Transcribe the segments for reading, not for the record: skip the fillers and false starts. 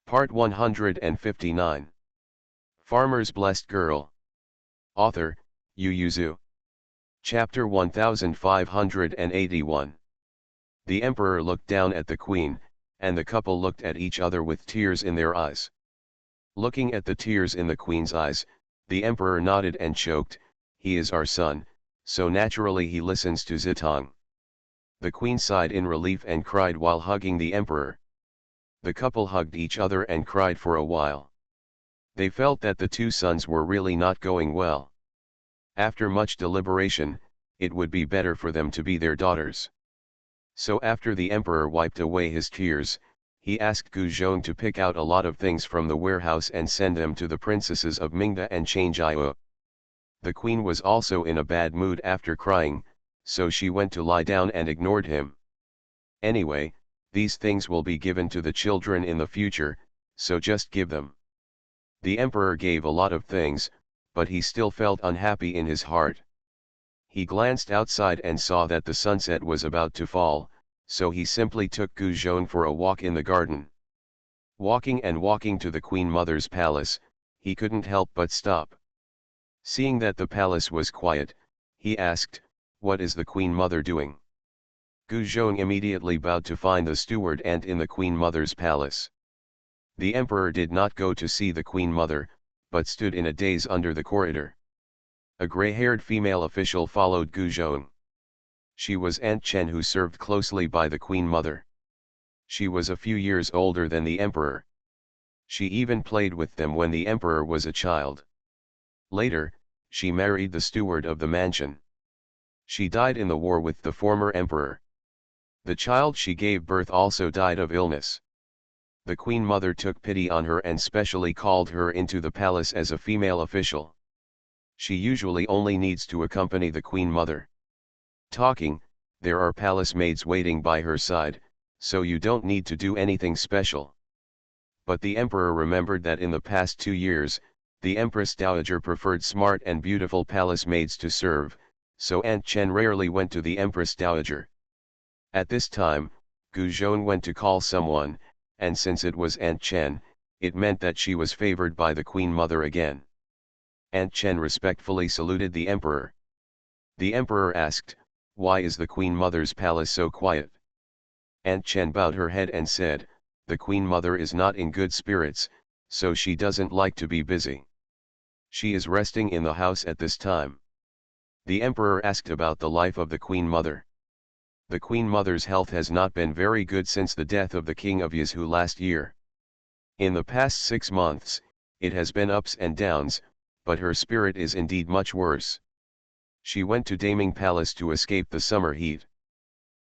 Part 159. Farmer's Blessed Girl. Author, Yu Yuzu. Chapter 1581. The emperor looked down at the queen, and the couple looked at each other with tears in their eyes. Looking at the tears in the queen's eyes, the emperor nodded and choked. He is our son, so naturally he listens to Zitong. The queen sighed in relief and cried while hugging the emperor. The couple hugged each other and cried for a while. They felt that the two sons were really not going well. After much deliberation, it would be better for them to be their daughters. So after the emperor wiped away his tears, he asked Gu Zhong to pick out a lot of things from the warehouse and send them to the princesses of Mingda and Changjiao. The queen was also in a bad mood after crying, so she went to lie down and ignored him. Anyway, these things will be given to the children in the future, so just give them. The emperor gave a lot of things, but he still felt unhappy in his heart. He glanced outside and saw that the sunset was about to fall, so he simply took Gu Zhong for a walk in the garden. Walking and walking to the Queen Mother's palace, he couldn't help but stop. Seeing that the palace was quiet, he asked, "What is the Queen Mother doing?" Gu Zhong immediately bowed to find the steward aunt in the Queen Mother's palace. The emperor did not go to see the Queen Mother, but stood in a daze under the corridor. A gray-haired female official followed Gu Zhong. She was Aunt Chen, who served closely by the Queen Mother. She was a few years older than the emperor. She even played with them when the emperor was a child. Later, she married the steward of the mansion. She died in the war with the former emperor. The child she gave birth also died of illness. The Queen Mother took pity on her and specially called her into the palace as a female official. She usually only needs to accompany the Queen Mother. Talking, there are palace maids waiting by her side, so you don't need to do anything special. But the emperor remembered that in the past 2 years, the Empress Dowager preferred smart and beautiful palace maids to serve, so Aunt Chen rarely went to the Empress Dowager. At this time, Gu Zhong went to call someone, and since it was Aunt Chen, it meant that she was favored by the Queen Mother again. Aunt Chen respectfully saluted the emperor. The emperor asked, "Why is the Queen Mother's palace so quiet?" Aunt Chen bowed her head and said, "The Queen Mother is not in good spirits, so she doesn't like to be busy. She is resting in the house at this time." The emperor asked about the life of the Queen Mother. The Queen Mother's health has not been very good since the death of the King of Yizhu last year. In the past 6 months, it has been ups and downs, but her spirit is indeed much worse. She went to Daming Palace to escape the summer heat.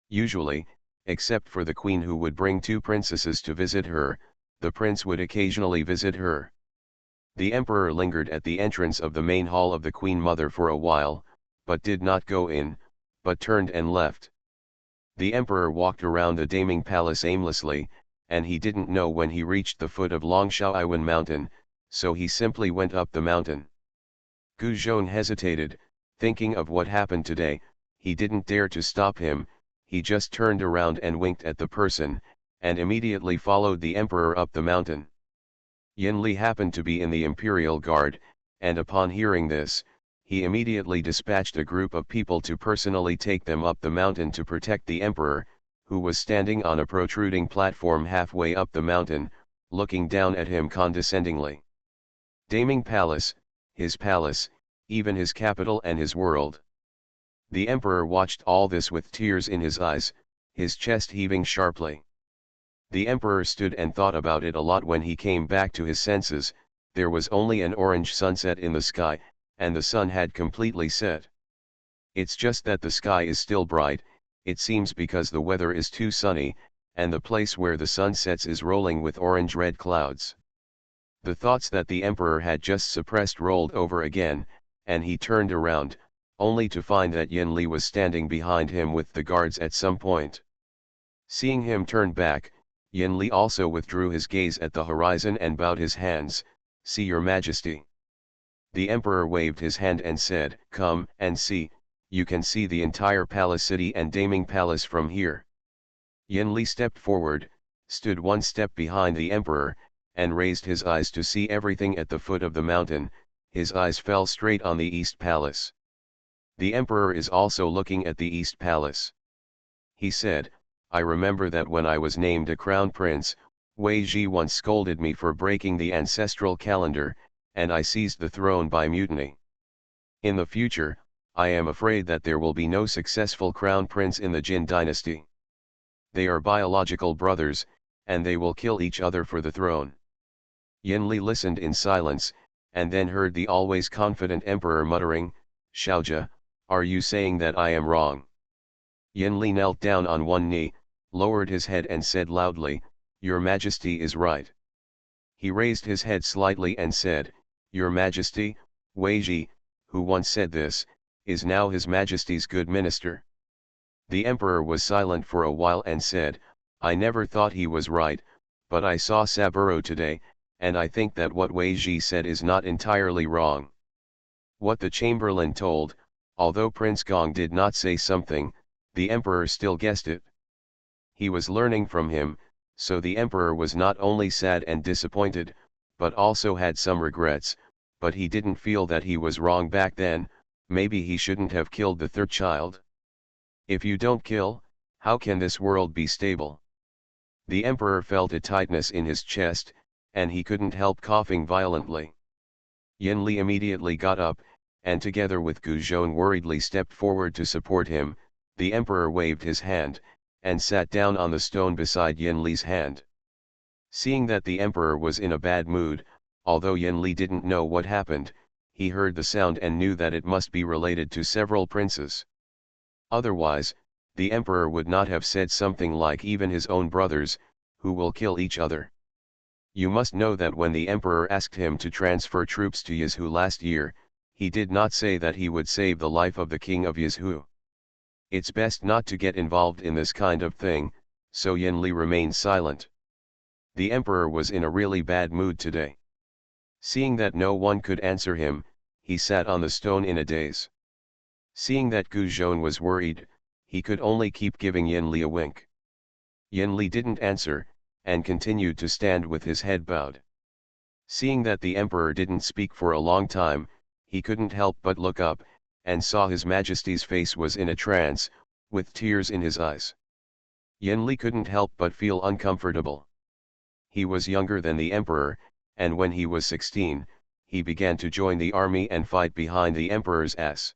Usually, except for the queen who would bring 2 princesses to visit her, the prince would occasionally visit her. The emperor lingered at the entrance of the main hall of the Queen Mother for a while, but did not go in, but turned and left. The emperor walked around the Daming Palace aimlessly, and he didn't know when he reached the foot of Longshaoiwan Mountain, so he simply went up the mountain. Gu Zhong hesitated, thinking of what happened today. He didn't dare to stop him. He just turned around and winked at the person, and immediately followed the emperor up the mountain. Yin Li happened to be in the Imperial Guard, and upon hearing this, he immediately dispatched a group of people to personally take them up the mountain to protect the emperor, who was standing on a protruding platform halfway up the mountain, looking down at him condescendingly. Daming Palace, his palace, even his capital and his world. The emperor watched all this with tears in his eyes, his chest heaving sharply. The emperor stood and thought about it a lot. When he came back to his senses, there was only an orange sunset in the sky, and the sun had completely set. It's just that the sky is still bright, it seems, because the weather is too sunny, and the place where the sun sets is rolling with orange-red clouds. The thoughts that the emperor had just suppressed rolled over again, and he turned around, only to find that Yin Li was standing behind him with the guards at some point. Seeing him turn back, Yin Li also withdrew his gaze at the horizon and bowed his hands. "See, Your Majesty." The emperor waved his hand and said, "Come and see, you can see the entire palace city and Daming Palace from here." Yin Li stepped forward, stood one step behind the emperor, and raised his eyes to see everything at the foot of the mountain. His eyes fell straight on the East Palace. The emperor is also looking at the East Palace. He said, I remember that when I was named a crown prince, Wei Ji once scolded me for breaking the ancestral calendar, and I seized the throne by mutiny. In the future, I am afraid that there will be no successful crown prince in the Jin dynasty. They are biological brothers, and they will kill each other for the throne. Yin Li listened in silence, and then heard the always confident emperor muttering, Xiaojia, are you saying that I am wrong? Yin Li knelt down on one knee, lowered his head and said loudly, Your Majesty is right. He raised his head slightly and said, Your Majesty, Wei Ji, who once said this, is now His Majesty's good minister. The emperor was silent for a while and said, I never thought he was right, but I saw Saburo today, and I think that what Wei Ji said is not entirely wrong. What the chamberlain told, although Prince Gong did not say something, the emperor still guessed it. He was learning from him, so the emperor was not only sad and disappointed, but also had some regrets, but he didn't feel that he was wrong back then. Maybe he shouldn't have killed the third child. If you don't kill, how can this world be stable? The emperor felt a tightness in his chest, and he couldn't help coughing violently. Yin Li immediately got up, and together with Gu Zhong worriedly stepped forward to support him. The emperor waved his hand, and sat down on the stone beside Yin Li's hand. Seeing that the emperor was in a bad mood, although Yin Li didn't know what happened, he heard the sound and knew that it must be related to several princes. Otherwise, the emperor would not have said something like even his own brothers, who will kill each other. You must know that when the emperor asked him to transfer troops to Yizhu last year, he did not say that he would save the life of the king of Yizhu. It's best not to get involved in this kind of thing, so Yin Li remained silent. The emperor was in a really bad mood today. Seeing that no one could answer him, he sat on the stone in a daze. Seeing that Gu Zhong was worried, he could only keep giving Yin Li a wink. Yin Li didn't answer, and continued to stand with his head bowed. Seeing that the emperor didn't speak for a long time, he couldn't help but look up, and saw His Majesty's face was in a trance, with tears in his eyes. Yin Li couldn't help but feel uncomfortable. He was younger than the emperor, and when he was 16, he began to join the army and fight behind the emperor's ass.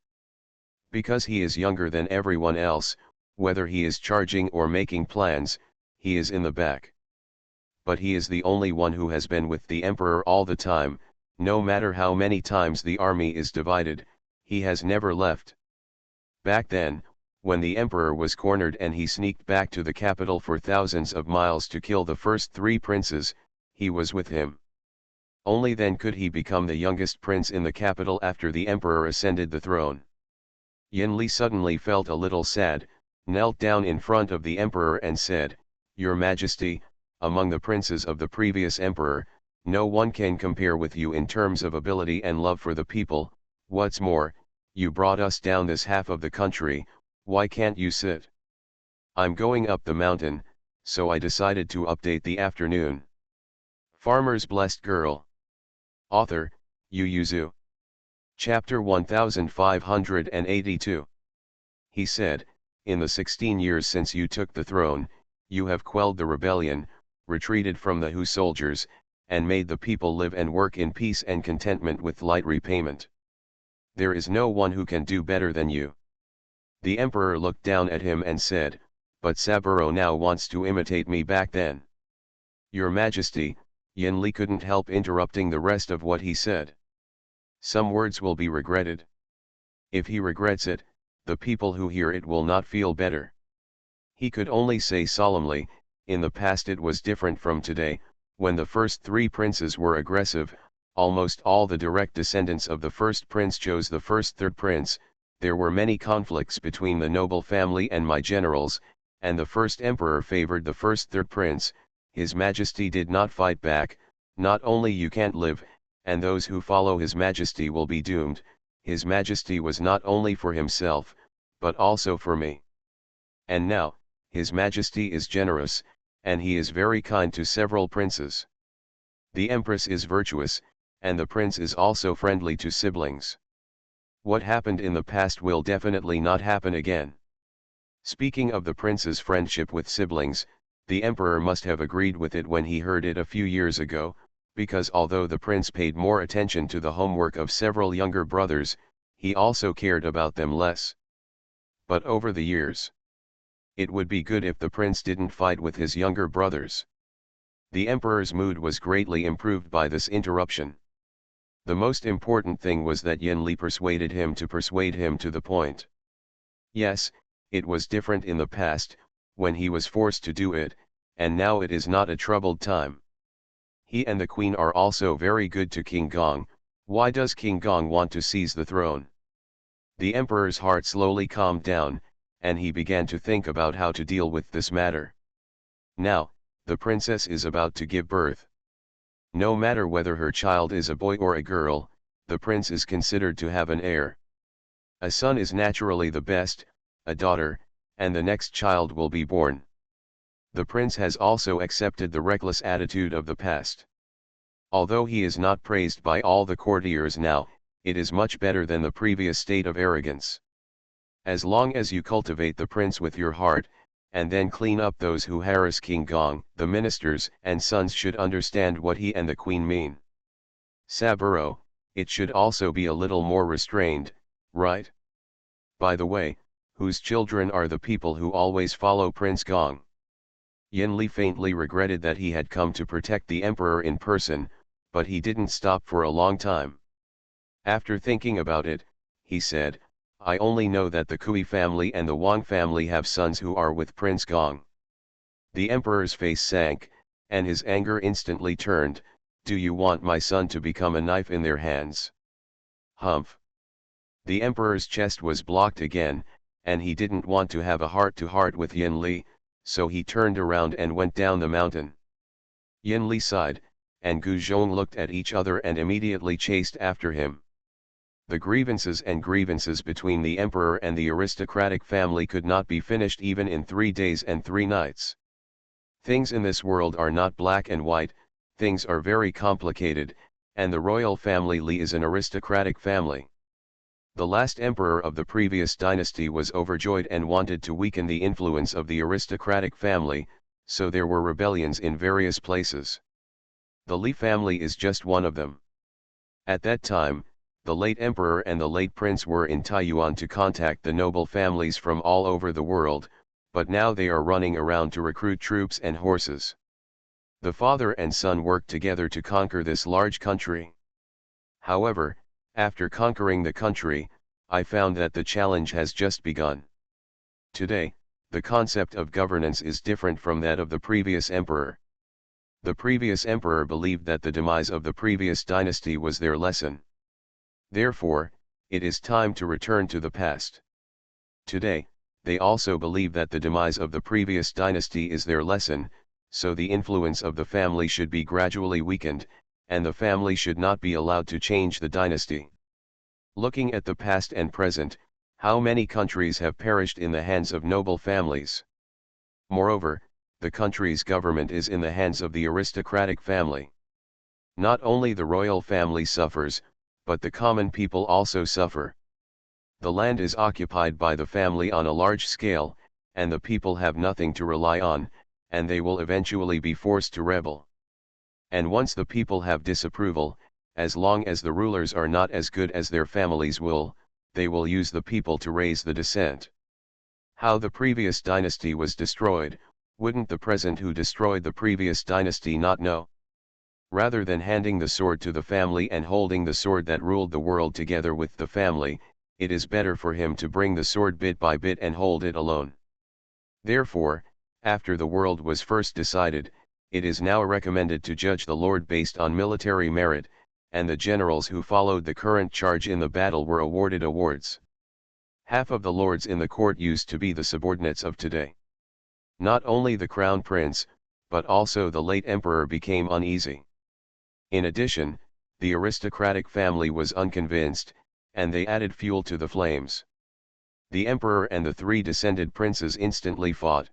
Because he is younger than everyone else, whether he is charging or making plans, he is in the back. But he is the only one who has been with the emperor all the time. No matter how many times the army is divided, he has never left. Back then, when the emperor was cornered and he sneaked back to the capital for thousands of miles to kill the first three princes, he was with him. Only then could he become the youngest prince in the capital after the emperor ascended the throne. Yin Li suddenly felt a little sad, knelt down in front of the emperor and said, Your Majesty, among the princes of the previous emperor, no one can compare with you in terms of ability and love for the people. What's more, you brought us down this half of the country. Why can't you sit? I'm going up the mountain, so I decided to update the afternoon. Farmer's Blessed Girl. Author, Yu Yuzu. Chapter 1582. He said, In the 16 years since you took the throne, you have quelled the rebellion, retreated from the Hu soldiers, and made the people live and work in peace and contentment with light repayment. There is no one who can do better than you. The emperor looked down at him and said, But Saburo now wants to imitate me back then. Your Majesty, Yin Li couldn't help interrupting the rest of what he said. Some words will be regretted. If he regrets it, the people who hear it will not feel better. He could only say solemnly, in the past it was different from today. When the first three princes were aggressive, almost all the direct descendants of the first prince chose the first third prince. There were many conflicts between the noble family and my generals, and the first emperor favored the first third prince. His Majesty did not fight back. Not only you can't live, and those who follow His Majesty will be doomed. His Majesty was not only for himself, but also for me. And now, His Majesty is generous, and he is very kind to several princes. The empress is virtuous, and the prince is also friendly to siblings. What happened in the past will definitely not happen again. Speaking of the prince's friendship with siblings, the emperor must have agreed with it when he heard it a few years ago, because although the prince paid more attention to the homework of several younger brothers, he also cared about them less. But over the years, it would be good if the prince didn't fight with his younger brothers. The emperor's mood was greatly improved by this interruption. The most important thing was that Yin Li persuaded him to the point. Yes, it was different in the past, when he was forced to do it, and now it is not a troubled time. He and the queen are also very good to King Gong. Why does King Gong want to seize the throne? The emperor's heart slowly calmed down, and he began to think about how to deal with this matter. Now, the princess is about to give birth. No matter whether her child is a boy or a girl, the prince is considered to have an heir. A son is naturally the best, a daughter, and the next child will be born. The prince has also accepted the reckless attitude of the past. Although he is not praised by all the courtiers now, it is much better than the previous state of arrogance. As long as you cultivate the prince with your heart, and then clean up those who harass King Gong, the ministers and sons should understand what he and the queen mean. Saburo, it should also be a little more restrained, right? By the way, whose children are the people who always follow Prince Gong? Yin Li faintly regretted that he had come to protect the emperor in person, but he didn't stop for a long time. After thinking about it, he said, I only know that the Kui family and the Wang family have sons who are with Prince Gong. The emperor's face sank, and his anger instantly turned. Do you want my son to become a knife in their hands? Humph. The emperor's chest was blocked again, and he didn't want to have a heart-to-heart with Yin Li, so he turned around and went down the mountain. Yin Li sighed, and Gu Zhong looked at each other and immediately chased after him. The grievances between the emperor and the aristocratic family could not be finished even in 3 days and 3 nights. Things in this world are not black and white, things are very complicated, and the royal family Li is an aristocratic family. The last emperor of the previous dynasty was overjoyed and wanted to weaken the influence of the aristocratic family, so there were rebellions in various places. The Li family is just one of them. At that time, the late emperor and the late prince were in Taiyuan to contact the noble families from all over the world, but now they are running around to recruit troops and horses. The father and son worked together to conquer this large country. However, after conquering the country, I found that the challenge has just begun. Today, the concept of governance is different from that of the previous emperor. The previous emperor believed that the demise of the previous dynasty was their lesson. Therefore, it is time to return to the past. Today, they also believe that the demise of the previous dynasty is their lesson, so the influence of the family should be gradually weakened, and the family should not be allowed to change the dynasty. Looking at the past and present, how many countries have perished in the hands of noble families? Moreover, the country's government is in the hands of the aristocratic family. Not only the royal family suffers, but the common people also suffer. The land is occupied by the family on a large scale, and the people have nothing to rely on, and they will eventually be forced to rebel. And once the people have disapproval, as long as the rulers are not as good as their families will, they will use the people to raise the dissent. How the previous dynasty was destroyed, wouldn't the present who destroyed the previous dynasty not know? Rather than handing the sword to the family and holding the sword that ruled the world together with the family, it is better for him to bring the sword bit by bit and hold it alone. Therefore, after the world was first decided, it is now recommended to judge the lord based on military merit, and the generals who followed the current charge in the battle were awarded awards. Half of the lords in the court used to be the subordinates of today. Not only the crown prince, but also the late emperor became uneasy. In addition, the aristocratic family was unconvinced, and they added fuel to the flames. The emperor and the 3 descended princes instantly fought.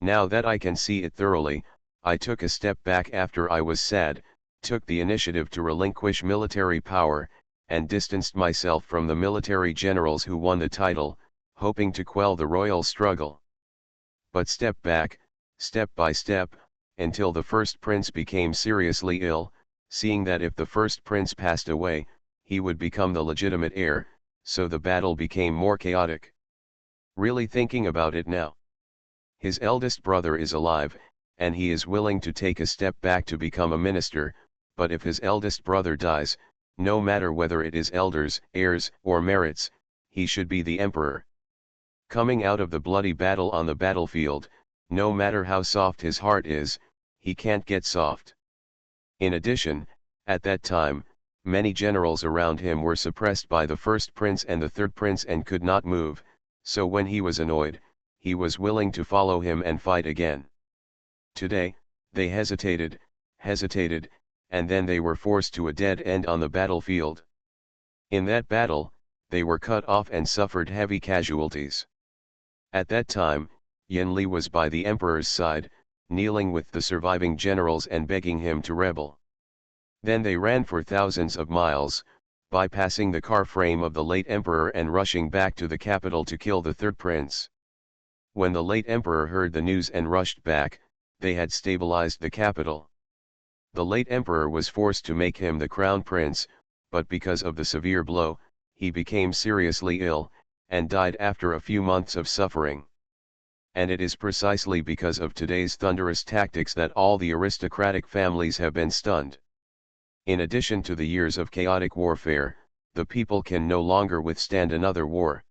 Now that I can see it thoroughly, I took a step back after I was sad, took the initiative to relinquish military power, and distanced myself from the military generals who won the title, hoping to quell the royal struggle. But step by step, until the first prince became seriously ill, seeing that if the first prince passed away, he would become the legitimate heir, so the battle became more chaotic. Really thinking about it now. His eldest brother is alive, and he is willing to take a step back to become a minister, but if his eldest brother dies, no matter whether it is elders, heirs, or merits, he should be the emperor. Coming out of the bloody battle on the battlefield, no matter how soft his heart is, he can't get soft. In addition, at that time, many generals around him were suppressed by the first prince and the third prince and could not move, so when he was annoyed, he was willing to follow him and fight again. Today, they hesitated, and then they were forced to a dead end on the battlefield. In that battle, they were cut off and suffered heavy casualties. At that time, Yen Li was by the emperor's side, kneeling with the surviving generals and begging him to rebel. Then they ran for thousands of miles, bypassing the car frame of the late emperor and rushing back to the capital to kill the third prince. When the late emperor heard the news and rushed back, they had stabilized the capital. The late emperor was forced to make him the crown prince, but because of the severe blow, he became seriously ill, and died after a few months of suffering. And it is precisely because of today's thunderous tactics that all the aristocratic families have been stunned. In addition to the years of chaotic warfare, the people can no longer withstand another war.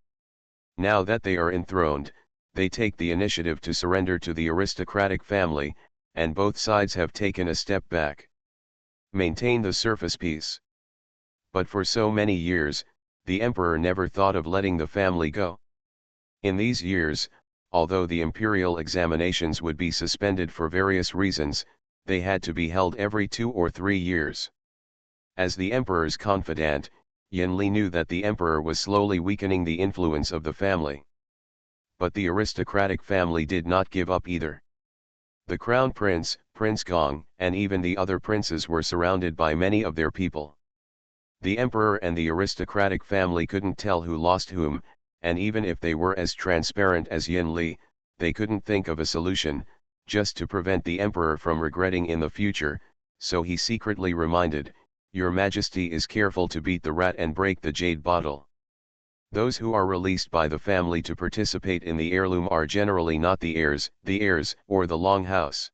Now that they are enthroned, they take the initiative to surrender to the aristocratic family, and both sides have taken a step back. Maintain the surface peace. But for so many years, the emperor never thought of letting the family go. In these years, although the imperial examinations would be suspended for various reasons, they had to be held every 2 or 3 years. As the emperor's confidant, Yen Li knew that the emperor was slowly weakening the influence of the family. But the aristocratic family did not give up either. The crown prince, Prince Gong, and even the other princes were surrounded by many of their people. The emperor and the aristocratic family couldn't tell who lost whom, and even if they were as transparent as Yen Li, they couldn't think of a solution, just to prevent the emperor from regretting in the future, so he secretly reminded, "Your Majesty is careful to beat the rat and break the jade bottle." Those who are released by the family to participate in the heirloom are generally not the heirs, or the long house.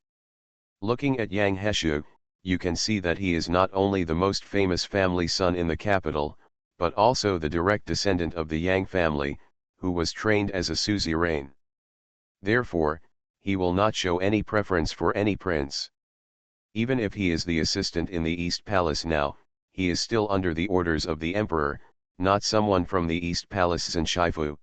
Looking at Yang Heshu, you can see that he is not only the most famous family son in the capital, but also the direct descendant of the Yang family, who was trained as a suzerain. Therefore, he will not show any preference for any prince. Even if he is the assistant in the East Palace now, he is still under the orders of the emperor, not someone from the East Palace Shifu.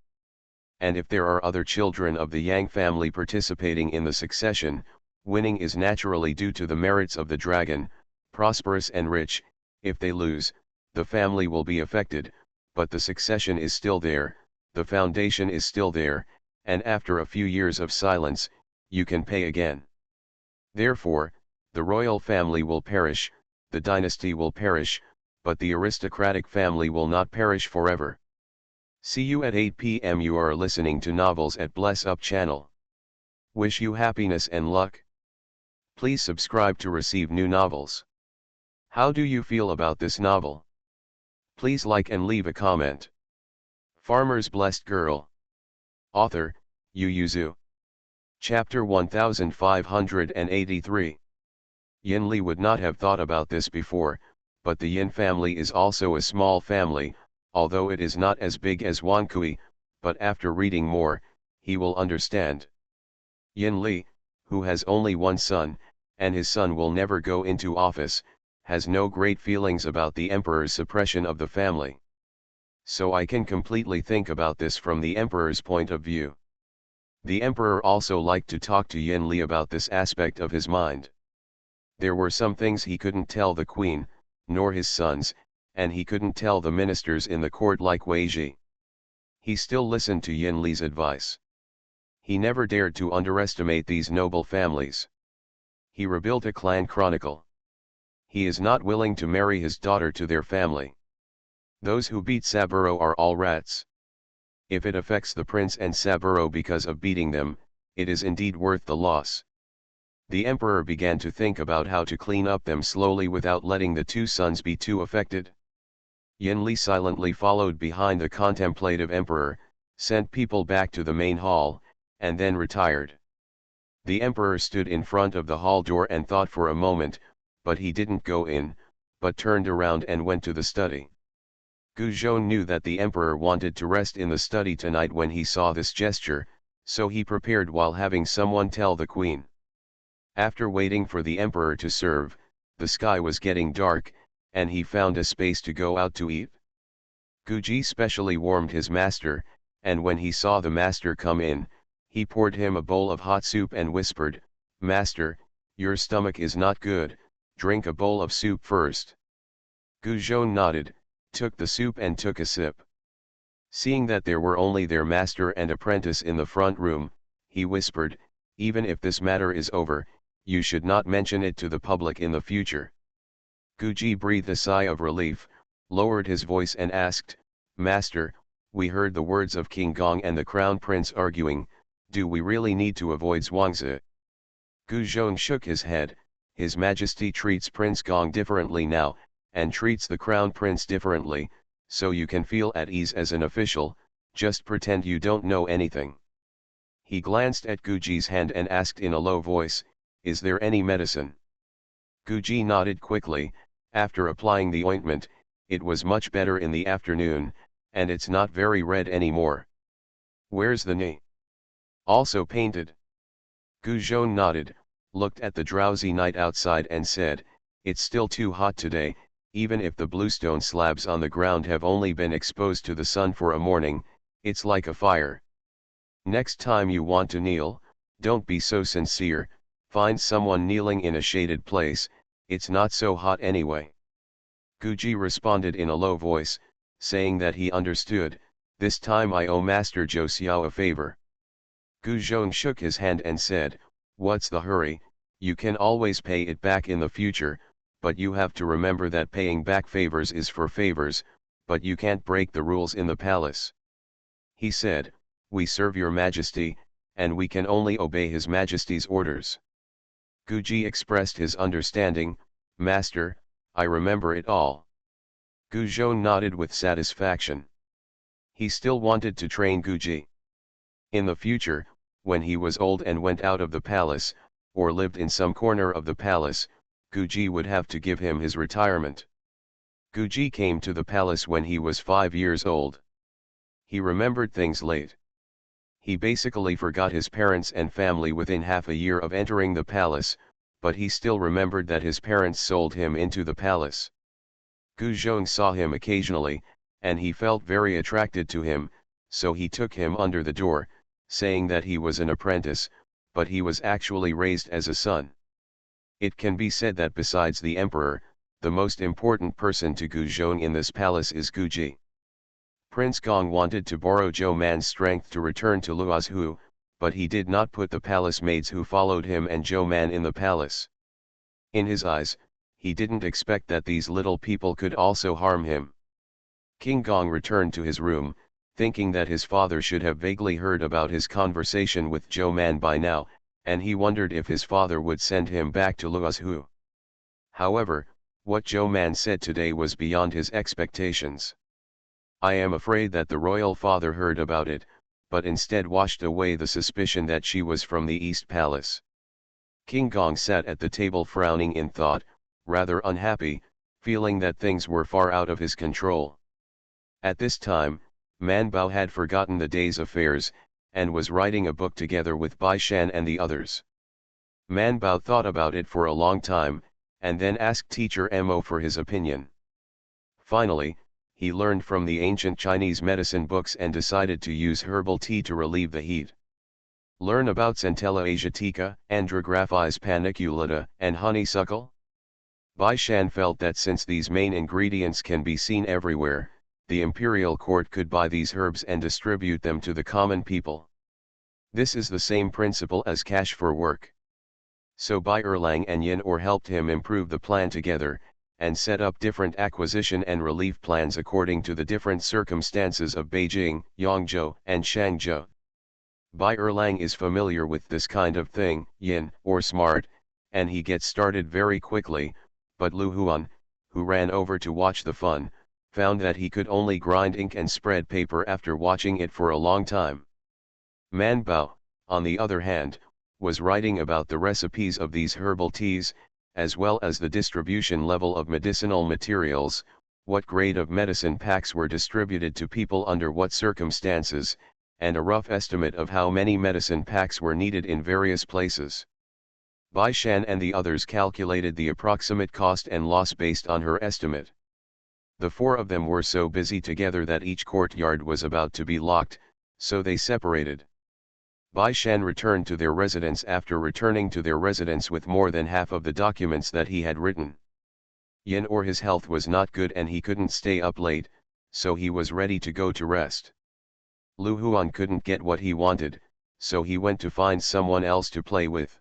And if there are other children of the Yang family participating in the succession, winning is naturally due to the merits of the dragon, prosperous and rich. If they lose, the family will be affected, but the succession is still there, the foundation is still there, and after a few years of silence, you can pay again. Therefore, the royal family will perish, the dynasty will perish, but the aristocratic family will not perish forever. See you at 8 p.m. You are listening to Novels at Bless Up channel. Wish you happiness and luck. Please subscribe to receive new novels. How do you feel about this novel? Please like and leave a comment. Farmer's Blessed Girl. Author, Yu Yuzu. Chapter 1583. Yin Li would not have thought about this before, but the Yin family is also a small family, although it is not as big as Wankui, but after reading more, he will understand. Yin Li, who has only one son, and his son will never go into office, has no great feelings about the emperor's suppression of the family. So I can completely think about this from the emperor's point of view. The emperor also liked to talk to Yin Li about this aspect of his mind. There were some things he couldn't tell the queen, nor his sons, and he couldn't tell the ministers in the court like Wei Ji. He still listened to Yin Li's advice. He never dared to underestimate these noble families. He rebuilt a clan chronicle. He is not willing to marry his daughter to their family. Those who beat Saburo are all rats. If it affects the prince and Saburo because of beating them, it is indeed worth the loss. The emperor began to think about how to clean up them slowly without letting the two sons be too affected. Yin Li silently followed behind the contemplative emperor, sent people back to the main hall, and then retired. The emperor stood in front of the hall door and thought for a moment, but he didn't go in, but turned around and went to the study. Gu Zhong knew that the emperor wanted to rest in the study tonight when he saw this gesture, so he prepared while having someone tell the queen. After waiting for the emperor to serve, the sky was getting dark, and he found a space to go out to eat. Guji specially warmed his master, and when he saw the master come in, he poured him a bowl of hot soup and whispered, "Master, your stomach is not good, drink a bowl of soup first." Gu Zhong nodded, took the soup and took a sip. Seeing that there were only their master and apprentice in the front room, he whispered, "Even if this matter is over, you should not mention it to the public in the future." Guji breathed a sigh of relief, lowered his voice and asked, "Master, we heard the words of King Gong and the crown prince arguing, do we really need to avoid Zhuangzi?" Gu Zhong shook his head, "His Majesty treats Prince Gong differently now, and treats the crown prince differently, so you can feel at ease as an official, just pretend you don't know anything." He glanced at Guji's hand and asked in a low voice, "Is there any medicine?" Guji nodded quickly. After applying the ointment, it was much better in the afternoon, and it's not very red anymore. "Where's the knee? Also painted?" Gu Zhong nodded, looked at the drowsy night outside and said, "It's still too hot today, even if the bluestone slabs on the ground have only been exposed to the sun for a morning, it's like a fire. Next time you want to kneel, don't be so sincere, find someone kneeling in a shaded place, it's not so hot anyway." Guji responded in a low voice, saying that he understood, "This time I owe Master Zhou Xiao a favor." Gu Zhong shook his hand and said, "What's the hurry, you can always pay it back in the future, but you have to remember that paying back favors is for favors, but you can't break the rules in the palace." He said, "We serve your majesty, and we can only obey his majesty's orders." Guji expressed his understanding, "Master, I remember it all." Gu Zhong nodded with satisfaction. He still wanted to train Guji. In the future, when he was old and went out of the palace, or lived in some corner of the palace, Guji would have to give him his retirement. Guji came to the palace when he was 5 years old. He remembered things late. He basically forgot his parents and family within half a year of entering the palace, but he still remembered that his parents sold him into the palace. Gu Zhong saw him occasionally, and he felt very attracted to him, so he took him under the door, saying that he was an apprentice, but he was actually raised as a son. It can be said that besides the emperor, the most important person to Gu Zhong in this palace is Guji. Prince Gong wanted to borrow Zhou Man's strength to return to Luozhu, but he did not put the palace maids who followed him and Zhou Man in the palace. In his eyes, he didn't expect that these little people could also harm him. King Gong returned to his room, thinking that his father should have vaguely heard about his conversation with Zhou Man by now, and he wondered if his father would send him back to Luozhu. However, what Zhou Man said today was beyond his expectations. "I am afraid that the royal father heard about it, but instead washed away the suspicion that she was from the East Palace." King Gong sat at the table frowning in thought, rather unhappy, feeling that things were far out of his control. At this time, Man Bao had forgotten the day's affairs, and was writing a book together with Bai Shan and the others. Man Bao thought about it for a long time, and then asked teacher Mo for his opinion. Finally, he learned from the ancient Chinese medicine books and decided to use herbal tea to relieve the heat. Learn about Centella asiatica, Andrographis paniculata, and honeysuckle? Bai Shan felt that since these main ingredients can be seen everywhere, the imperial court could buy these herbs and distribute them to the common people. This is the same principle as cash for work. So Bai Erlang and Yin Or helped him improve the plan together, and set up different acquisition and relief plans according to the different circumstances of Beijing, Yangzhou, and Shangzhou. Bai Erlang is familiar with this kind of thing, Yin, or smart, and he gets started very quickly, but Lu Huan, who ran over to watch the fun, found that he could only grind ink and spread paper after watching it for a long time. Man Bao, on the other hand, was writing about the recipes of these herbal teas, as well as the distribution level of medicinal materials, what grade of medicine packs were distributed to people under what circumstances, and a rough estimate of how many medicine packs were needed in various places. Bai Shan and the others calculated the approximate cost and loss based on her estimate. The four of them were so busy together that each courtyard was about to be locked, so they separated. Bai Shan returned to their residence after returning to their residence with more than half of the documents that he had written. Yin Or his health was not good and he couldn't stay up late, so he was ready to go to rest. Lu Huan couldn't get what he wanted, so he went to find someone else to play with.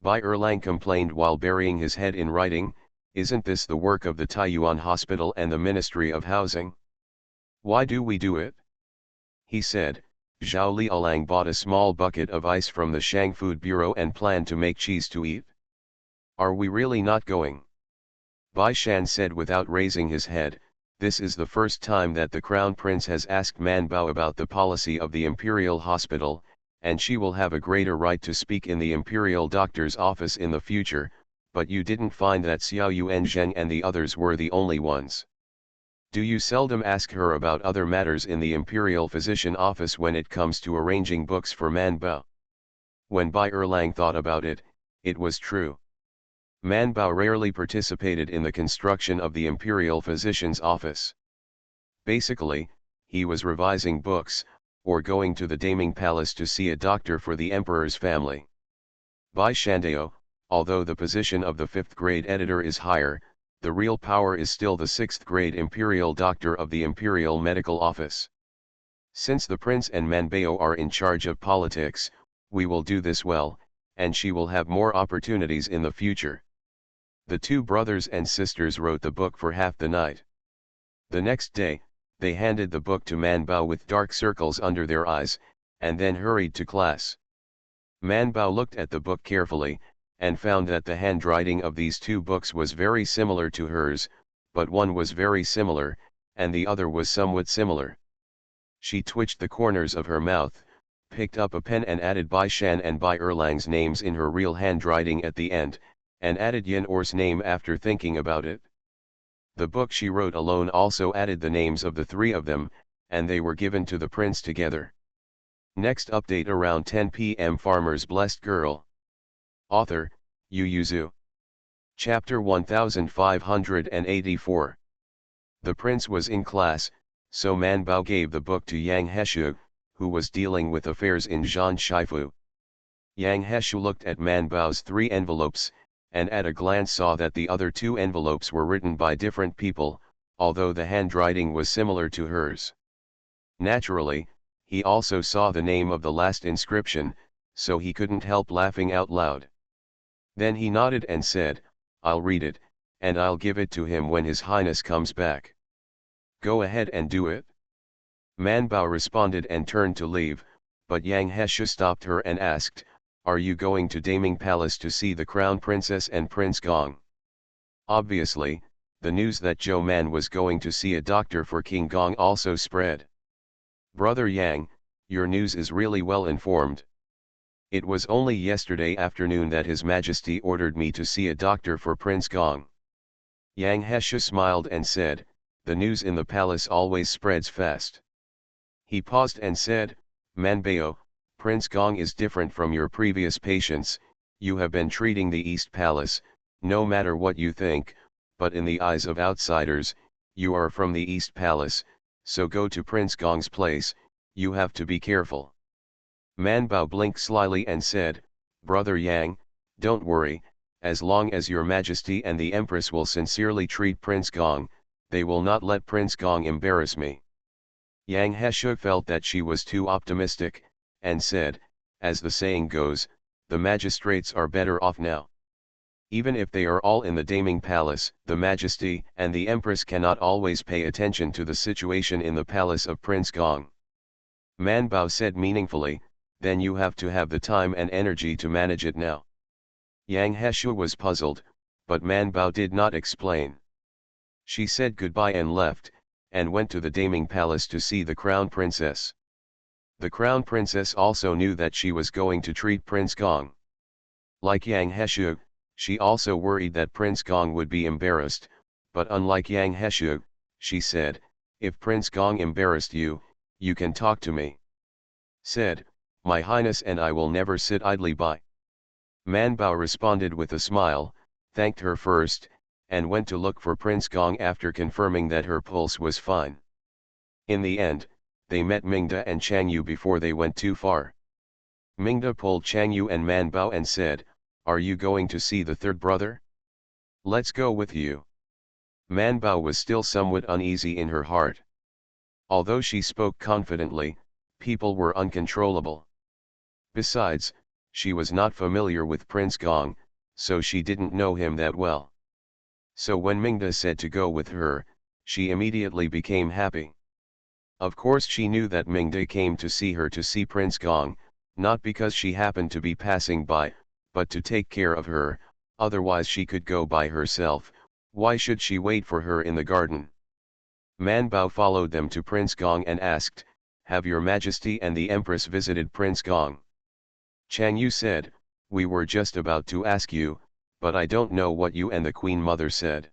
Bai Erlang complained while burying his head in writing, "Isn't this the work of the Taiyuan Hospital and the Ministry of Housing? Why do we do it?" He said. Zhao Liaolang bought a small bucket of ice from the Shang Food Bureau and planned to make cheese to eat. "Are we really not going?" Bai Shan said without raising his head. This is the first time that the Crown Prince has asked Man Bao about the policy of the Imperial Hospital, and she will have a greater right to speak in the Imperial Doctor's office in the future, but you didn't find that Xiao Yuan Zheng and the others were the only ones. Do you seldom ask her about other matters in the Imperial Physician office when it comes to arranging books for Man Bao? When Bai Erlang thought about it, it was true. Man Bao rarely participated in the construction of the Imperial Physician's office. Basically, he was revising books, or going to the Daming Palace to see a doctor for the Emperor's family. Bai Shandao, although the position of the 5th grade editor is higher, the real power is still the 6th grade Imperial Doctor of the Imperial Medical Office. Since the Prince and Manbao are in charge of politics, we will do this well, and she will have more opportunities in the future. The two brothers and sisters wrote the book for half the night. The next day, they handed the book to Man Bao with dark circles under their eyes, and then hurried to class. Man Bao looked at the book carefully, and found that the handwriting of these two books was very similar to hers, but one was very similar, and the other was somewhat similar. She twitched the corners of her mouth, picked up a pen and added Bai Shan and Bai Erlang's names in her real handwriting at the end, and added Yin Or's name after thinking about it. The book she wrote alone also added the names of the three of them, and they were given to the prince together. Next update around 10 p.m. Farmer's Blessed Girl. Author, Yu Yuzu. Chapter 1584. The prince was in class, so Man Bao gave the book to Yang Heshu, who was dealing with affairs in Zhan Shifu. Yang Heshu looked at Man Bao's 3 envelopes, and at a glance saw that the other 2 envelopes were written by different people, although the handwriting was similar to hers. Naturally, he also saw the name of the last inscription, so he couldn't help laughing out loud. Then he nodded and said, "I'll read it, and I'll give it to him when His Highness comes back." "Go ahead and do it." Man Bao responded and turned to leave, but Yang Heshu stopped her and asked, "Are you going to Daming Palace to see the Crown Princess and Prince Gong?" Obviously, the news that Zhou Man was going to see a doctor for King Gong also spread. "Brother Yang, your news is really well informed. It was only yesterday afternoon that His Majesty ordered me to see a doctor for Prince Gong." Yang Heshu smiled and said, "The news in the palace always spreads fast." He paused and said, "Manbao, Prince Gong is different from your previous patients. You have been treating the East Palace, no matter what you think, but in the eyes of outsiders, you are from the East Palace, so go to Prince Gong's place, you have to be careful." Man Bao blinked slyly and said, "Brother Yang, don't worry, as long as your Majesty and the Empress will sincerely treat Prince Gong, they will not let Prince Gong embarrass me." Yang Heshu felt that she was too optimistic, and said, "As the saying goes, the magistrates are better off now. Even if they are all in the Daming Palace, the Majesty and the Empress cannot always pay attention to the situation in the palace of Prince Gong. Man Bao said meaningfully, then you have to have the time and energy to manage it now. Yang Heshu was puzzled, but Man Bao did not explain. She said goodbye and left, and went to the Daming Palace to see the Crown Princess. The Crown Princess also knew that she was going to treat Prince Gong. Like Yang Heshu, she also worried that Prince Gong would be embarrassed, but unlike Yang Heshu, she said, if Prince Gong embarrassed you, you can talk to me. Said, My Highness, and I will never sit idly by. Man Bao responded with a smile, thanked her first, and went to look for Prince Gong after confirming that her pulse was fine. In the end, they met Mingda and Chang Yu before they went too far. Mingda pulled Chang Yu and Man Bao and said, Are you going to see the third brother? Let's go with you. Man Bao was still somewhat uneasy in her heart. Although she spoke confidently, people were uncontrollable. Besides, she was not familiar with Prince Gong, so she didn't know him that well. So when Mingda said to go with her, she immediately became happy. Of course she knew that Mingda came to see her to see Prince Gong, not because she happened to be passing by, but to take care of her, otherwise she could go by herself. Why should she wait for her in the garden? Man Bao followed them to Prince Gong and asked, Have your Majesty and the Empress visited Prince Gong? Chang Yu said, We were just about to ask you, but I don't know what you and the Queen Mother said.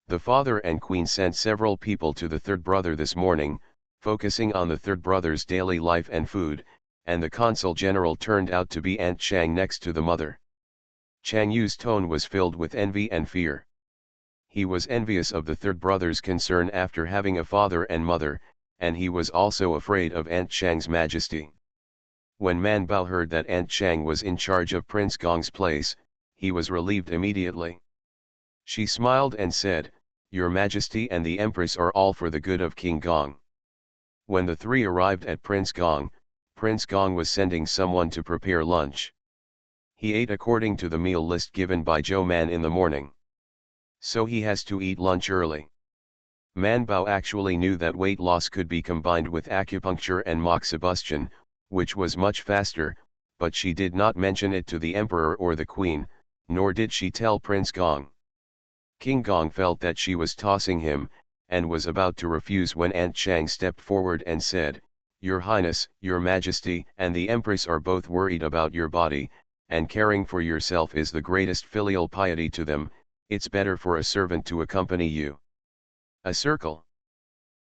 The father and queen sent several people to the third brother this morning, focusing on the third brother's daily life and food, and the consul general turned out to be Aunt Chang next to the mother. Chang Yu's tone was filled with envy and fear. He was envious of the third brother's concern after having a father and mother, and he was also afraid of Aunt Chang's majesty. When Man Bao heard that Aunt Chang was in charge of Prince Gong's place, he was relieved immediately. She smiled and said, Your Majesty and the Empress are all for the good of King Gong. When the three arrived at Prince Gong was sending someone to prepare lunch. He ate according to the meal list given by Zhou Man in the morning. So he has to eat lunch early. Man Bao actually knew that weight loss could be combined with acupuncture and moxibustion, which was much faster, but she did not mention it to the emperor or the queen, nor did she tell Prince Gong. King Gong felt that she was tossing him, and was about to refuse when Aunt Chang stepped forward and said, Your Highness, Your Majesty and the Empress are both worried about your body, and caring for yourself is the greatest filial piety to them. It's better for a servant to accompany you. A circle.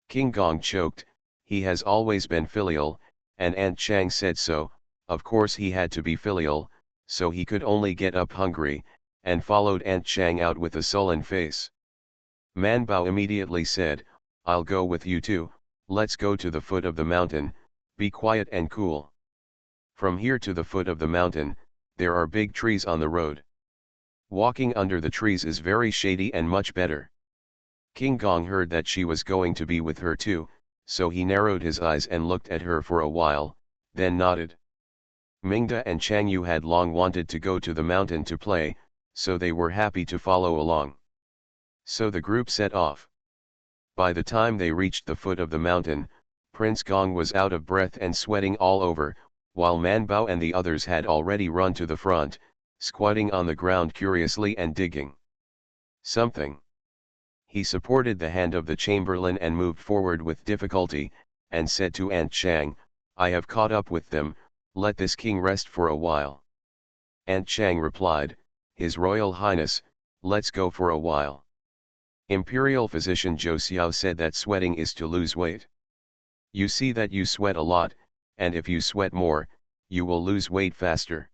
King Gong choked. He has always been filial, and Aunt Chang said so. Of course he had to be filial, so he could only get up hungry, and followed Aunt Chang out with a sullen face. Man Bao immediately said, I'll go with you too. Let's go to the foot of the mountain. Be quiet and cool. From here to the foot of the mountain, there are big trees on the road. Walking under the trees is very shady and much better. King Gong heard that she was going to be with her too, so he narrowed his eyes and looked at her for a while, then nodded. Mingda and Chang Yu had long wanted to go to the mountain to play, so they were happy to follow along. So the group set off. By the time they reached the foot of the mountain, Prince Gong was out of breath and sweating all over, while Man Bao and the others had already run to the front, squatting on the ground curiously and digging something. He supported the hand of the chamberlain and moved forward with difficulty, and said to Aunt Chang, I have caught up with them, let this king rest for a while. Aunt Chang replied, His Royal Highness, let's go for a while. Imperial physician Zhou Xiao said that sweating is to lose weight. You see that you sweat a lot, and if you sweat more, you will lose weight faster.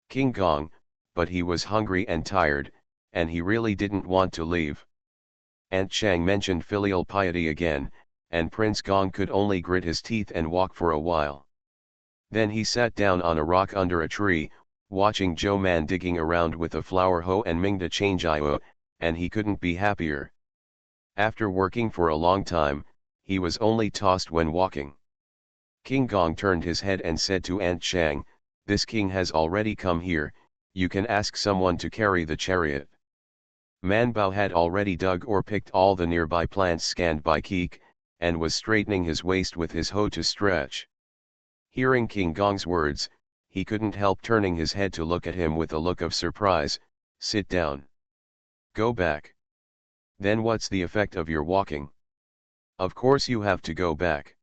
King Gong, but he was hungry and tired, and he really didn't want to leave. Aunt Chang mentioned filial piety again, and Prince Gong could only grit his teeth and walk for a while. Then he sat down on a rock under a tree, watching Zhou Man digging around with a flower hoe and Mingda change Io, and he couldn't be happier. After working for a long time, he was only tossed when walking. King Gong turned his head and said to Aunt Chang, This king has already come here, you can ask someone to carry the chariot. Manbao had already dug or picked all the nearby plants scanned by Keek, and was straightening his waist with his hoe to stretch. Hearing King Gong's words, he couldn't help turning his head to look at him with a look of surprise. Sit down. Go back. Then what's the effect of your walking? Of course you have to go back.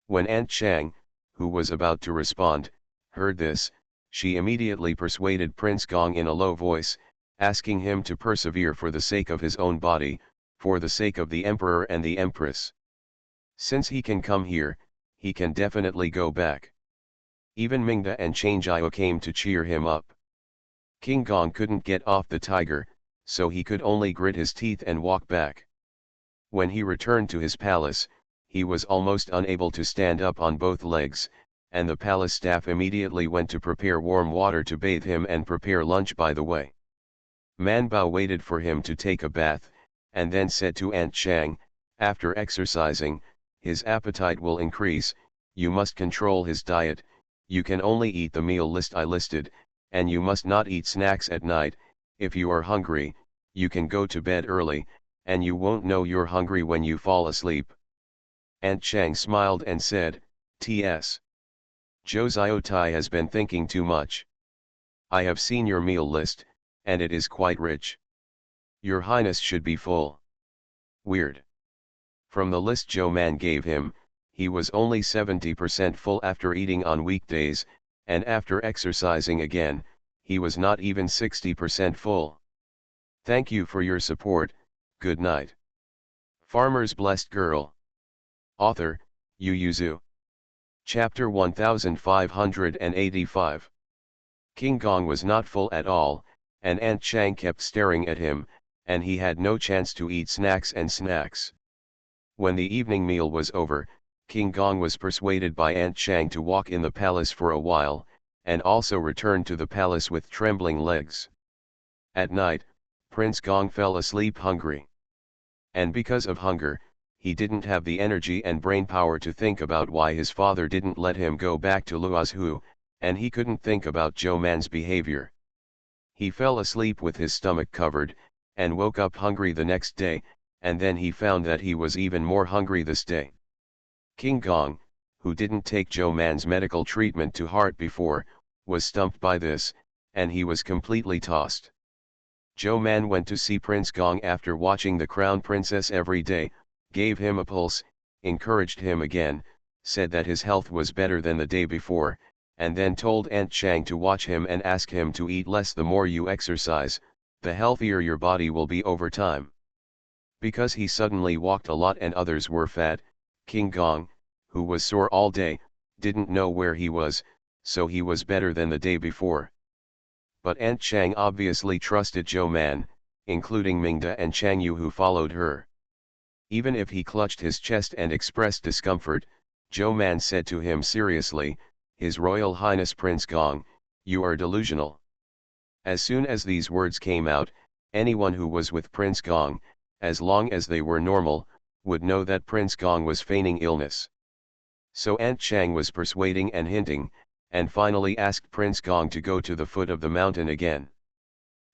When Aunt Chang, who was about to respond, heard this, she immediately persuaded Prince Gong in a low voice, asking him to persevere for the sake of his own body, for the sake of the emperor and the empress. Since he can come here, he can definitely go back. Even Mingda and Changjiao came to cheer him up. King Gong couldn't get off the tiger, so he could only grit his teeth and walk back. When he returned to his palace, he was almost unable to stand up on both legs, and the palace staff immediately went to prepare warm water to bathe him and prepare lunch by the way. Manbao waited for him to take a bath, and then said to Aunt Chang, after exercising, his appetite will increase, you must control his diet, you can only eat the meal list I listed, and you must not eat snacks at night. If you are hungry, you can go to bed early, and you won't know you're hungry when you fall asleep. Aunt Chang smiled and said, T.S. Zhou Ziotai has been thinking too much. I have seen your meal list, and it is quite rich. Your Highness should be full. Weird. From the list Zhou Man gave him, he was only 70% full after eating on weekdays, and after exercising again, he was not even 60% full. Thank you for your support, good night. Farmer's Blessed Girl. Author, Yu Yuzu. Chapter 1585. King Gong was not full at all, and Aunt Chang kept staring at him, and he had no chance to eat snacks. When the evening meal was over, King Gong was persuaded by Aunt Chang to walk in the palace for a while, and also returned to the palace with trembling legs. At night, Prince Gong fell asleep hungry. And because of hunger, he didn't have the energy and brain power to think about why his father didn't let him go back to Luozhu, and he couldn't think about Zhou Man's behavior. He fell asleep with his stomach covered, and woke up hungry the next day, and then he found that he was even more hungry this day. King Gong, who didn't take Zhou Man's medical treatment to heart before, was stumped by this, and he was completely tossed. Zhou Man went to see Prince Gong after watching the Crown Princess every day, gave him a pulse, encouraged him again, said that his health was better than the day before, and then told Aunt Chang to watch him and ask him to eat less. The more you exercise, the healthier your body will be over time. Because he suddenly walked a lot and others were fat, King Gong, who was sore all day, didn't know where he was, so he was better than the day before. But Aunt Chang obviously trusted Zhou Man, including Mingda and Chang Yu who followed her. Even if he clutched his chest and expressed discomfort, Zhou Man said to him seriously, His Royal Highness Prince Gong, you are delusional. As soon as these words came out, anyone who was with Prince Gong, as long as they were normal, would know that Prince Gong was feigning illness. So Aunt Chang was persuading and hinting, and finally asked Prince Gong to go to the foot of the mountain again.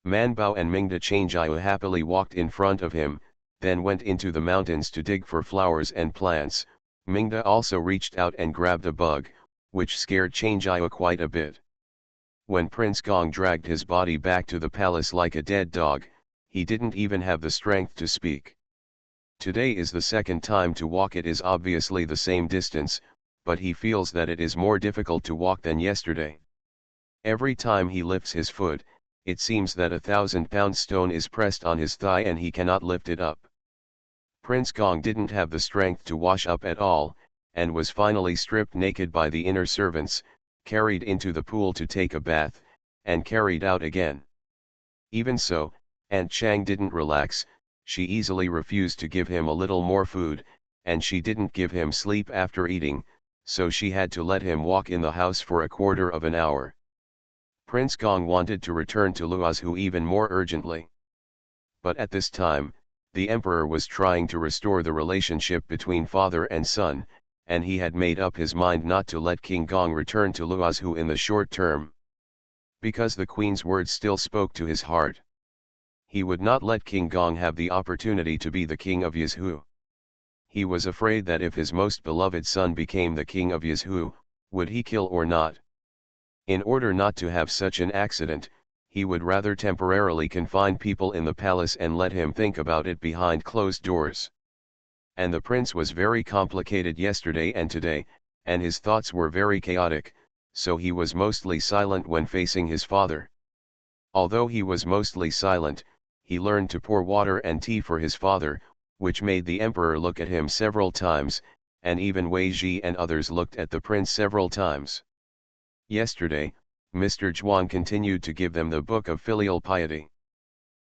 Manbao and Mingda Changjiao happily walked in front of him, then went into the mountains to dig for flowers and plants. Mingda also reached out and grabbed a bug, which scared Changjiao quite a bit. When Prince Gong dragged his body back to the palace like a dead dog, he didn't even have the strength to speak. Today is the second time to walk. It is obviously the same distance, but he feels that it is more difficult to walk than yesterday. Every time he lifts his foot, it seems that 1,000-pound stone is pressed on his thigh and he cannot lift it up. Prince Gong didn't have the strength to wash up at all, and was finally stripped naked by the inner servants, carried into the pool to take a bath, and carried out again. Even so, Aunt Chang didn't relax. She easily refused to give him a little more food, and she didn't give him sleep after eating, so she had to let him walk in the house for a quarter of an hour. Prince Gong wanted to return to Luozhu even more urgently. But at this time, the emperor was trying to restore the relationship between father and son, and he had made up his mind not to let King Gong return to Luozhu in the short term. Because the queen's words still spoke to his heart. He would not let King Gong have the opportunity to be the king of Yizhu. He was afraid that if his most beloved son became the king of Yizhu, would he kill or not? In order not to have such an accident, he would rather temporarily confine people in the palace and let him think about it behind closed doors. And the prince was very complicated yesterday and today, and his thoughts were very chaotic, so he was mostly silent when facing his father. Although he was mostly silent, he learned to pour water and tea for his father, which made the emperor look at him several times, and even Wei Ji and others looked at the prince several times. Yesterday, Mr. Zhuang continued to give them the book of filial piety.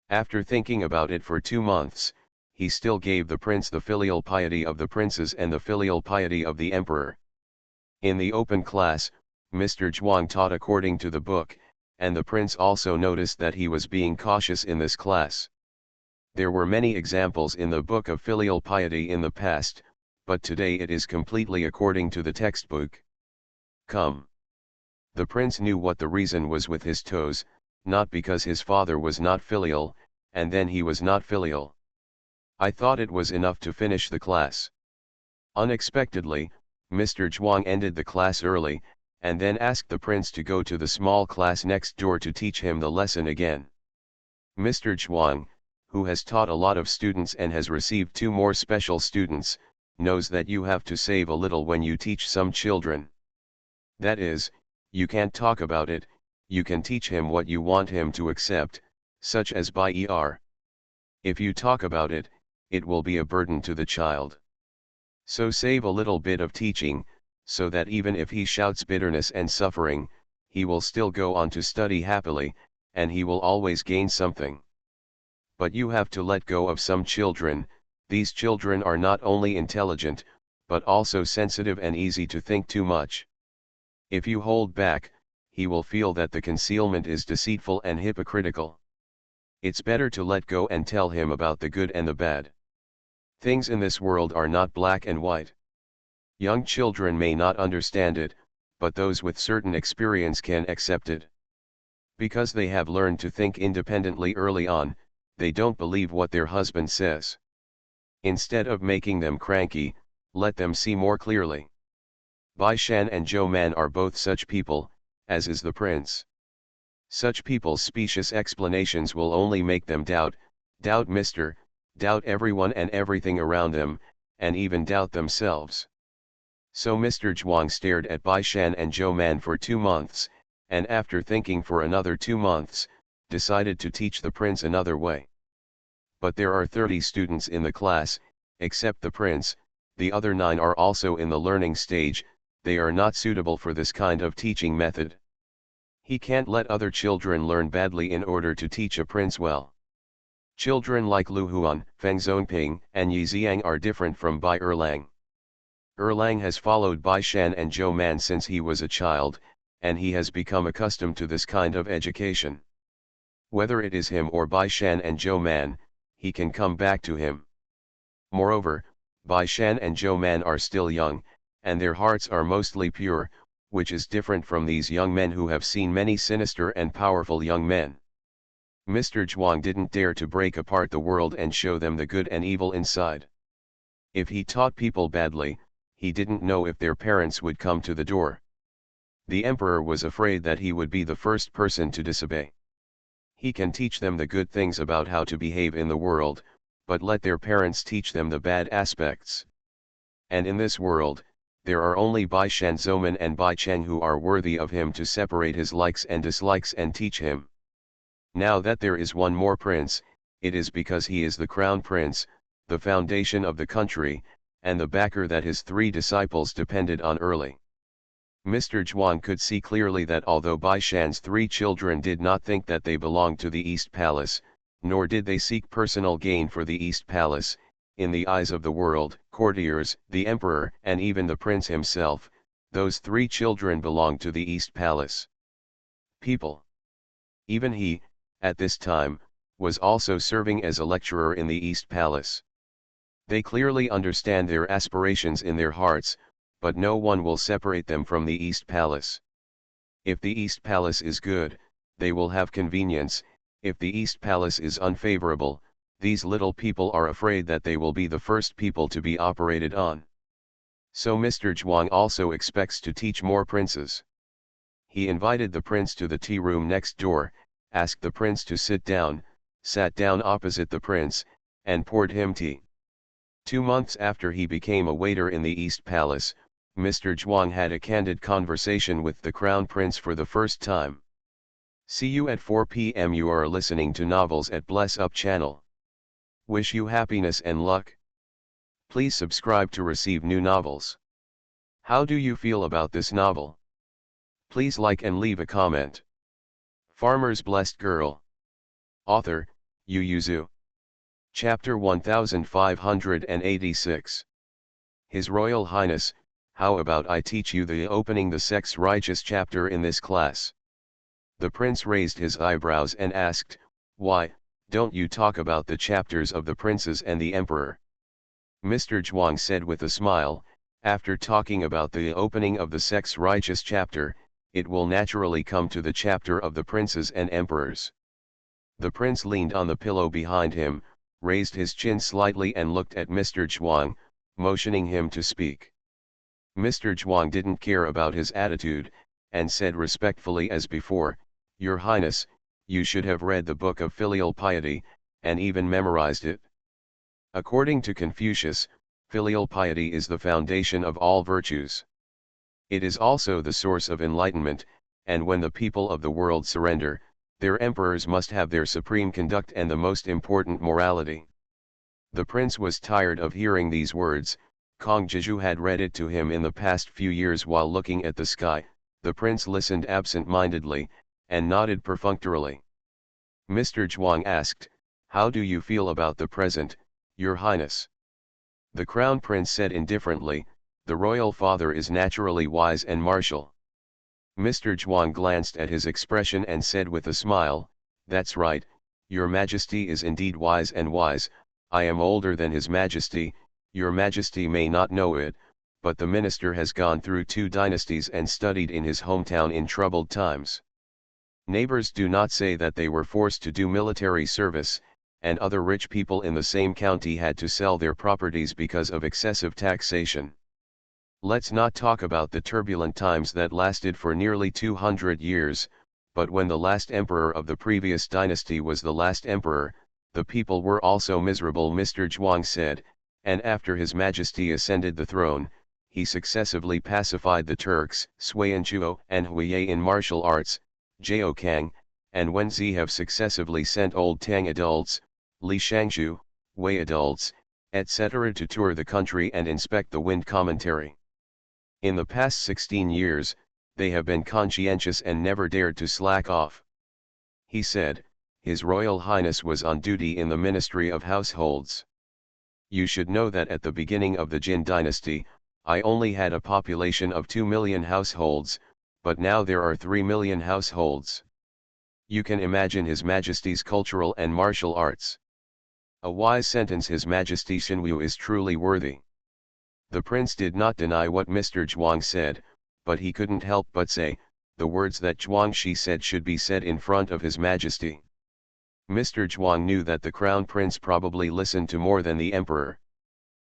After thinking about it for 2 months, he still gave the prince the filial piety of the princes and the filial piety of the emperor. In the open class, Mr. Zhuang taught according to the book, and the prince also noticed that he was being cautious in this class. There were many examples in the book of filial piety in the past, but today it is completely according to the textbook. Come. The prince knew what the reason was with his toes, not because his father was not filial, and then he was not filial. I thought it was enough to finish the class. Unexpectedly, Mr. Zhuang ended the class early, and then asked the prince to go to the small class next door to teach him the lesson again. Mr. Zhuang, who has taught a lot of students and has received 2 more special students, knows that you have to save a little when you teach some children. That is, you can't talk about it, you can teach him what you want him to accept, such as by er. If you talk about it, it will be a burden to the child. So save a little bit of teaching, so that even if he shouts bitterness and suffering, he will still go on to study happily, and he will always gain something. But you have to let go of some children. These children are not only intelligent, but also sensitive and easy to think too much. If you hold back, he will feel that the concealment is deceitful and hypocritical. It's better to let go and tell him about the good and the bad. Things in this world are not black and white. Young children may not understand it, but those with certain experience can accept it. Because they have learned to think independently early on, they don't believe what their husband says. Instead of making them cranky, let them see more clearly. Bai Shan and Zhou Man are both such people, as is the prince. Such people's specious explanations will only make them doubt everyone and everything around them, and even doubt themselves. So Mr. Zhuang stared at Bai Shan and Zhou Man for 2 months, and after thinking for another 2 months, decided to teach the prince another way. But there are 30 students in the class, except the prince, the other 9 are also in the learning stage. They are not suitable for this kind of teaching method. He can't let other children learn badly in order to teach a prince well. Children like Lu Huan, Feng Zonping, and Yi Xiang are different from Bai Erlang. Erlang has followed Bai Shan and Zhou Man since he was a child, and he has become accustomed to this kind of education. Whether it is him or Bai Shan and Zhou Man, he can come back to him. Moreover, Bai Shan and Zhou Man are still young, and their hearts are mostly pure, which is different from these young men who have seen many sinister and powerful young men. Mr. Zhuang didn't dare to break apart the world and show them the good and evil inside. If he taught people badly, he didn't know if their parents would come to the door. The emperor was afraid that he would be the first person to disobey. He can teach them the good things about how to behave in the world, but let their parents teach them the bad aspects. And in this world, there are only Bai Shan Zouman and Bai Cheng who are worthy of him to separate his likes and dislikes and teach him. Now that there is one more prince, it is because he is the crown prince, the foundation of the country, and the backer that his 3 disciples depended on early. Mr. Zhuang could see clearly that although Bai Shan's 3 children did not think that they belonged to the East Palace, nor did they seek personal gain for the East Palace, in the eyes of the world, courtiers, the emperor, and even the prince himself, those 3 children belonged to the East Palace. People. Even he, at this time, was also serving as a lecturer in the East Palace. They clearly understand their aspirations in their hearts, but no one will separate them from the East Palace. If the East Palace is good, they will have convenience. If the East Palace is unfavorable, these little people are afraid that they will be the first people to be operated on. So Mr. Zhuang also expects to teach more princes. He invited the prince to the tea room next door, asked the prince to sit down, sat down opposite the prince, and poured him tea. 2 months after he became a waiter in the East Palace, Mr. Zhuang had a candid conversation with the Crown Prince for the first time. See you at 4 p.m. You are listening to Novels at Bless Up channel. Wish you happiness and luck. Please subscribe to receive new novels. How do you feel about this novel? Please like and leave a comment. Farmer's Blessed Girl. Author, Yu Yuzu. Chapter 1586. His Royal Highness, how about I teach you the opening the sex righteous chapter in this class? The prince raised his eyebrows and asked, why, don't you talk about the chapters of the princes and the emperor? Mr. Zhuang said with a smile, after talking about the opening of the sex righteous chapter, it will naturally come to the chapter of the princes and emperors. The prince leaned on the pillow behind him, raised his chin slightly and looked at Mr. Zhuang, motioning him to speak. Mr. Zhuang didn't care about his attitude, and said respectfully as before, Your Highness, you should have read the book of filial piety, and even memorized it. According to Confucius, filial piety is the foundation of all virtues. It is also the source of enlightenment, and when the people of the world surrender, their emperors must have their supreme conduct and the most important morality. The prince was tired of hearing these words. Kong Jiju had read it to him in the past few years while looking at the sky. The prince listened absent-mindedly, and nodded perfunctorily. Mr. Zhuang asked, How do you feel about the present, Your Highness? The Crown Prince said indifferently, The royal father is naturally wise and martial. Mr. Zhuang glanced at his expression and said with a smile, That's right, Your Majesty is indeed wise and wise. I am older than His Majesty. Your Majesty may not know it, but the minister has gone through 2 dynasties and studied in his hometown in troubled times. Neighbors do not say that they were forced to do military service, and other rich people in the same county had to sell their properties because of excessive taxation. Let's not talk about the turbulent times that lasted for nearly 200 years, but when the last emperor of the previous dynasty was the last emperor, the people were also miserable, Mr. Zhuang said, and after His Majesty ascended the throne, he successively pacified the Turks, Suianchuo and Huiye in martial arts, Jiao Kang, and Wenzi have successively sent old Tang adults, Li Shangshu, Wei adults, etc. to tour the country and inspect the wind commentary. In the past 16 years, they have been conscientious and never dared to slack off. He said, His Royal Highness was on duty in the Ministry of Households. You should know that at the beginning of the Jin dynasty, I only had a population of 2 million households, but now there are 3 million households. You can imagine His Majesty's cultural and martial arts. A wise sentence. His Majesty Xinwu is truly worthy. The prince did not deny what Mr. Zhuang said, but he couldn't help but say, the words that Zhuangxi said should be said in front of His Majesty. Mr. Zhuang knew that the Crown Prince probably listened to more than the Emperor.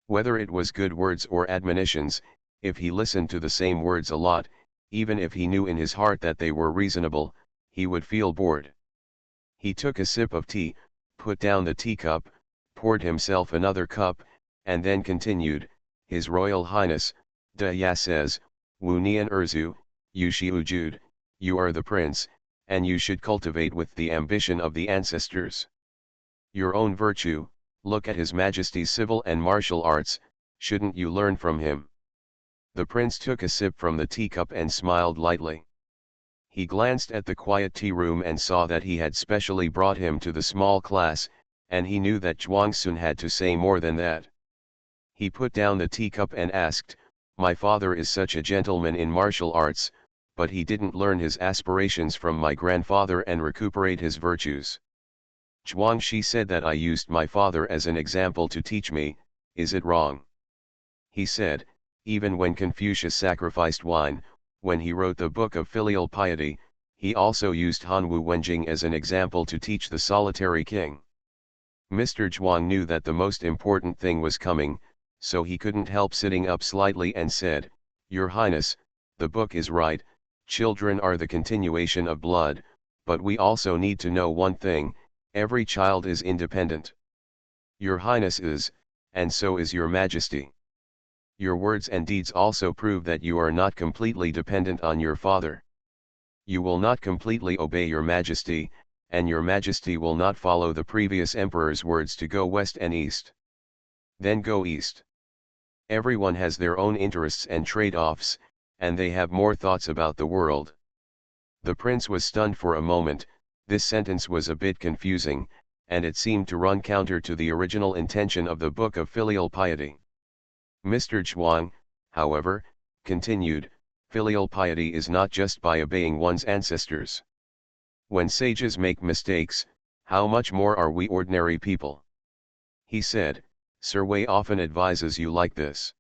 Whether it was good words or admonitions, if he listened to the same words a lot, even if he knew in his heart that they were reasonable, he would feel bored. He took a sip of tea, put down the teacup, poured himself another cup, and then continued, His Royal Highness, Da Ya says, Wu Nian Erzu, Yu Shi Ujud, you are the prince, and you should cultivate with the ambition of the ancestors. Your own virtue, look at His Majesty's civil and martial arts, shouldn't you learn from him? The prince took a sip from the teacup and smiled lightly. He glanced at the quiet tea room and saw that he had specially brought him to the small class, and he knew that Zhuangsun had to say more than that. He put down the teacup and asked, My father is such a gentleman in martial arts, but he didn't learn his aspirations from my grandfather and recuperate his virtues. Zhuangxi said that I used my father as an example to teach me. Is it wrong? He said, Even when Confucius sacrificed wine, when he wrote the Book of Filial Piety, he also used Hanwu Wenjing as an example to teach the solitary king. Mr. Zhuang knew that the most important thing was coming, so he couldn't help sitting up slightly and said, "Your Highness, the book is right, children are the continuation of blood, but we also need to know one thing, every child is independent. Your Highness is, and so is your Majesty. Your words and deeds also prove that you are not completely dependent on your father. You will not completely obey your Majesty, and your Majesty will not follow the previous emperor's words to go west and east. Then go east. Everyone has their own interests and trade-offs, and they have more thoughts about the world." The prince was stunned for a moment. This sentence was a bit confusing, and it seemed to run counter to the original intention of the Book of Filial Piety. Mr. Zhuang, however, continued, "Filial piety is not just by obeying one's ancestors. When sages make mistakes, how much more are we ordinary people?" He said, "Sir Wei often advises you like this.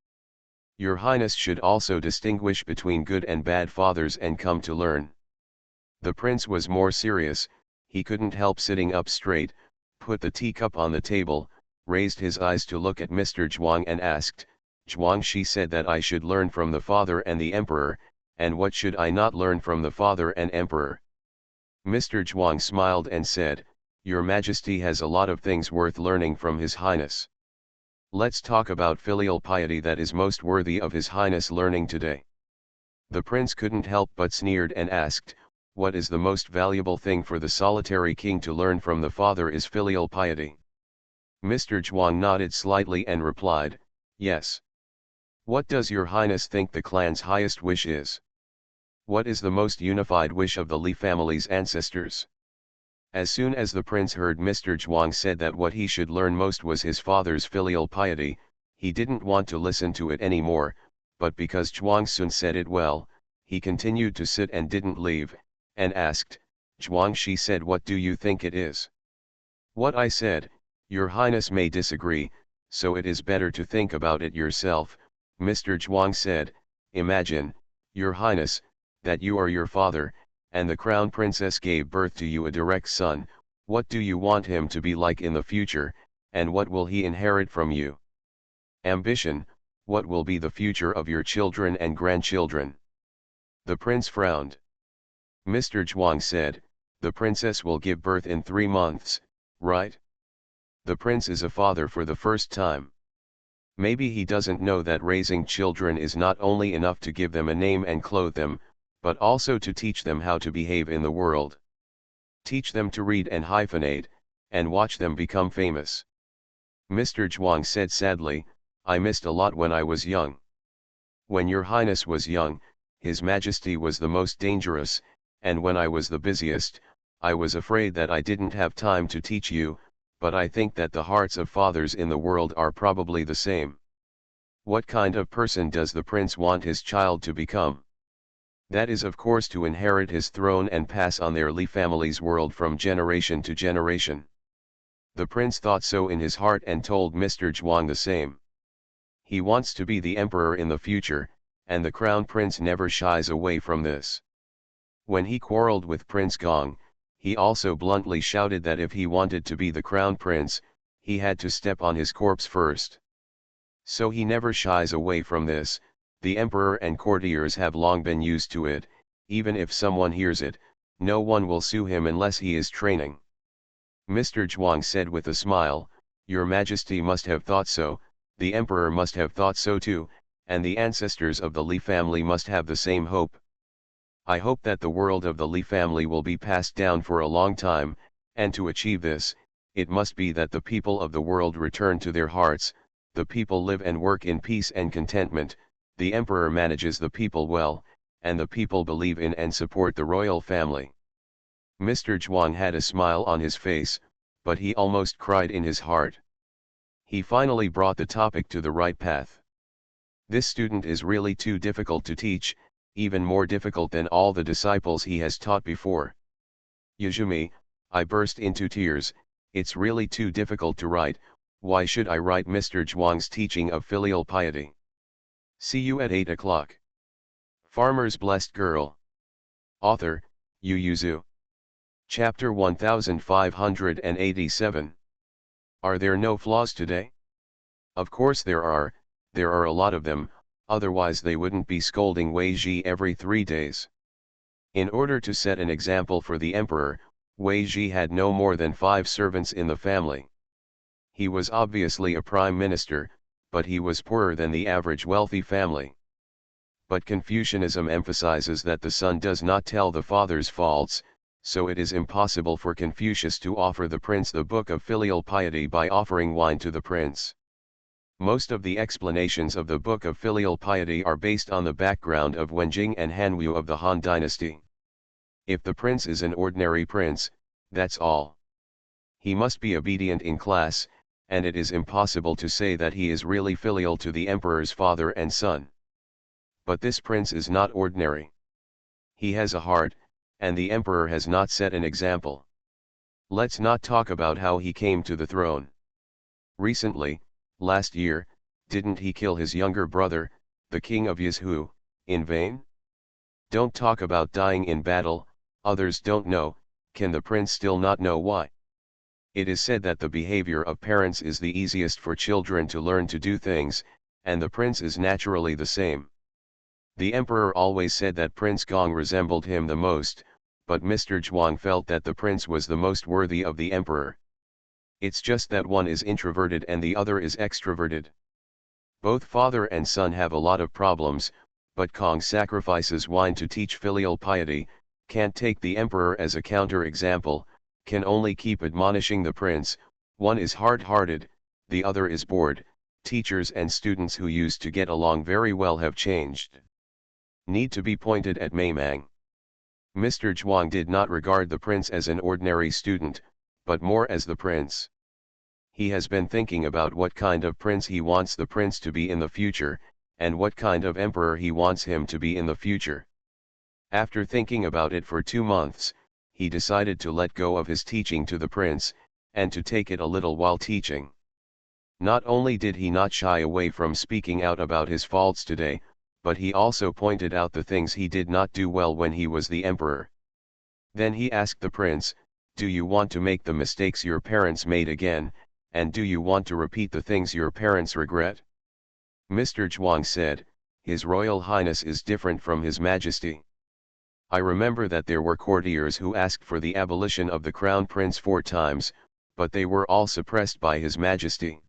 Your Highness should also distinguish between good and bad fathers and come to learn." The prince was more serious. He couldn't help sitting up straight, put the teacup on the table, raised his eyes to look at Mr. Zhuang and asked, "Zhuang, she said that I should learn from the father and the emperor, and what should I not learn from the father and emperor?" Mr. Zhuang smiled and said, "Your Majesty has a lot of things worth learning from His Highness. Let's talk about filial piety that is most worthy of His Highness learning today." The prince couldn't help but sneered and asked, "What is the most valuable thing for the solitary king to learn from the father is filial piety?" Mr. Zhuang nodded slightly and replied, "Yes. What does your Highness think the clan's highest wish is? What is the most unified wish of the Li family's ancestors?" As soon as the prince heard Mr. Zhuang said that what he should learn most was his father's filial piety, he didn't want to listen to it anymore, but because Zhuang Sun said it well, he continued to sit and didn't leave, and asked, "Zhuang, she said, what do you think it is?" "What I said, your Highness may disagree, so it is better to think about it yourself," Mr. Zhuang said. "Imagine, your Highness, that you are your father, and the crown princess gave birth to you a direct son. What do you want him to be like in the future, and what will he inherit from you? Ambition, what will be the future of your children and grandchildren?" The prince frowned. Mr. Zhuang said, "The princess will give birth in 3 months, right?" The prince is a father for the first time. Maybe he doesn't know that raising children is not only enough to give them a name and clothe them, but also to teach them how to behave in the world. Teach them to read and hyphenate, and watch them become famous. Mr. Zhuang said sadly, "I missed a lot when I was young. When your Highness was young, His Majesty was the most dangerous, and when I was the busiest, I was afraid that I didn't have time to teach you, but I think that the hearts of fathers in the world are probably the same." What kind of person does the prince want his child to become? That is of course to inherit his throne and pass on their Li family's world from generation to generation. The prince thought so in his heart and told Mr. Zhuang the same. He wants to be the emperor in the future, and the crown prince never shies away from this. When he quarreled with Prince Gong, he also bluntly shouted that if he wanted to be the crown prince, he had to step on his corpse first. So he never shies away from this. The emperor and courtiers have long been used to it. Even if someone hears it, no one will sue him unless he is training. Mr. Zhuang said with a smile, "Your Majesty must have thought so, the emperor must have thought so too, and the ancestors of the Li family must have the same hope. I hope that the world of the Li family will be passed down for a long time, and to achieve this, it must be that the people of the world return to their hearts, the people live and work in peace and contentment, the emperor manages the people well, and the people believe in and support the royal family." Mr. Zhuang had a smile on his face, but he almost cried in his heart. He finally brought the topic to the right path. "This student is really too difficult to teach, even more difficult than all the disciples he has taught before. Yuzhumi," I burst into tears, "it's really too difficult to write. Why should I write Mr. Zhuang's teaching of filial piety? See you at 8 o'clock. Farmer's Blessed Girl. Author, Yu Yuzu. Chapter 1587. Are there no flaws today? Of course there are a lot of them, otherwise they wouldn't be scolding Wei Ji every 3 days. In order to set an example for the emperor, Wei Ji had no more than 5 servants in the family. He was obviously a prime minister, but he was poorer than the average wealthy family. But Confucianism emphasizes that the son does not tell the father's faults, so it is impossible for Confucius to offer the prince the book of filial piety by offering wine to the prince. Most of the explanations of the book of filial piety are based on the background of Wenjing and Hanwu of the Han dynasty. If the prince is an ordinary prince, that's all. He must be obedient in class, and it is impossible to say that he is really filial to the emperor's father and son. But this prince is not ordinary. He has a heart, and the emperor has not set an example. Let's not talk about how he came to the throne. Recently, last year, didn't he kill his younger brother, the king of Yizhu, in vain? Don't talk about dying in battle. Others don't know. Can the prince still not know why? It is said that the behavior of parents is the easiest for children to learn to do things, and the prince is naturally the same. The emperor always said that Prince Gong resembled him the most, but Mr. Zhuang felt that the prince was the most worthy of the emperor. It's just that one is introverted and the other is extroverted. Both father and son have a lot of problems, but Gong sacrifices wine to teach filial piety, can't take the emperor as a counter-example, can only keep admonishing the prince. One is hard-hearted, the other is bored. Teachers and students who used to get along very well have changed. Need to be pointed at Maimang. Mr. Zhuang did not regard the prince as an ordinary student, but more as the prince. He has been thinking about what kind of prince he wants the prince to be in the future, and what kind of emperor he wants him to be in the future. After thinking about it for 2 months, he decided to let go of his teaching to the prince, and to take it a little while teaching. Not only did he not shy away from speaking out about his faults today, but he also pointed out the things he did not do well when he was the emperor. Then he asked the prince, "Do you want to make the mistakes your parents made again, and do you want to repeat the things your parents regret?" Mr. Zhuang said, "His Royal Highness is different from His Majesty. I remember that there were courtiers who asked for the abolition of the crown prince 4 times, but they were all suppressed by His Majesty.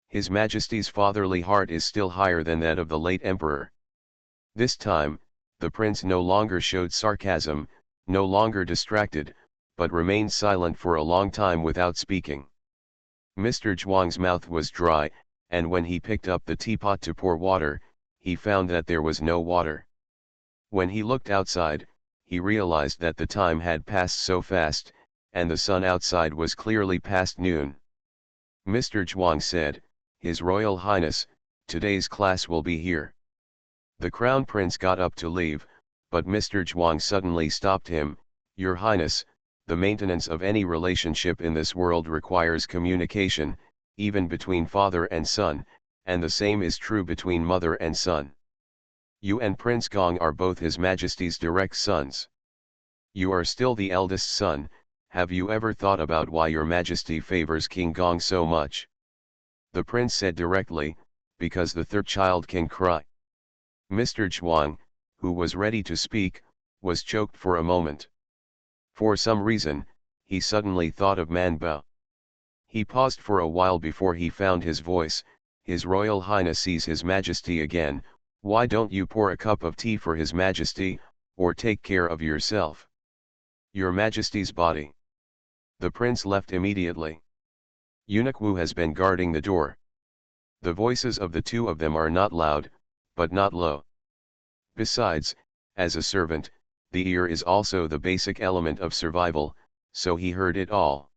His Majesty's fatherly heart is still higher than that of the late emperor." This time, the prince no longer showed sarcasm, no longer distracted, but remained silent for a long time without speaking. Mr. Zhuang's mouth was dry, and when he picked up the teapot to pour water, he found that there was no water. When he looked outside, he realized that the time had passed so fast, and the sun outside was clearly past noon. Mr. Zhuang said, "His Royal Highness, today's class will be here." The Crown Prince got up to leave, but Mr. Zhuang suddenly stopped him. "Your Highness, the maintenance of any relationship in this world requires communication, even between father and son, and the same is true between mother and son. You and Prince Gong are both His Majesty's direct sons. You are still the eldest son. Have you ever thought about why your Majesty favors King Gong so much?" The prince said directly, "Because the third child can cry." Mr. Zhuang, who was ready to speak, was choked for a moment. For some reason, he suddenly thought of Man Bao. He paused for a while before he found his voice. "His Royal Highness sees His Majesty again. Why don't you pour a cup of tea for His Majesty, or take care of yourself?" "Your Majesty's body." The prince left immediately. Eunuch Wu has been guarding the door. The voices of the two of them are not loud, but not low. Besides, as a servant, the ear is also the basic element of survival, so he heard it all.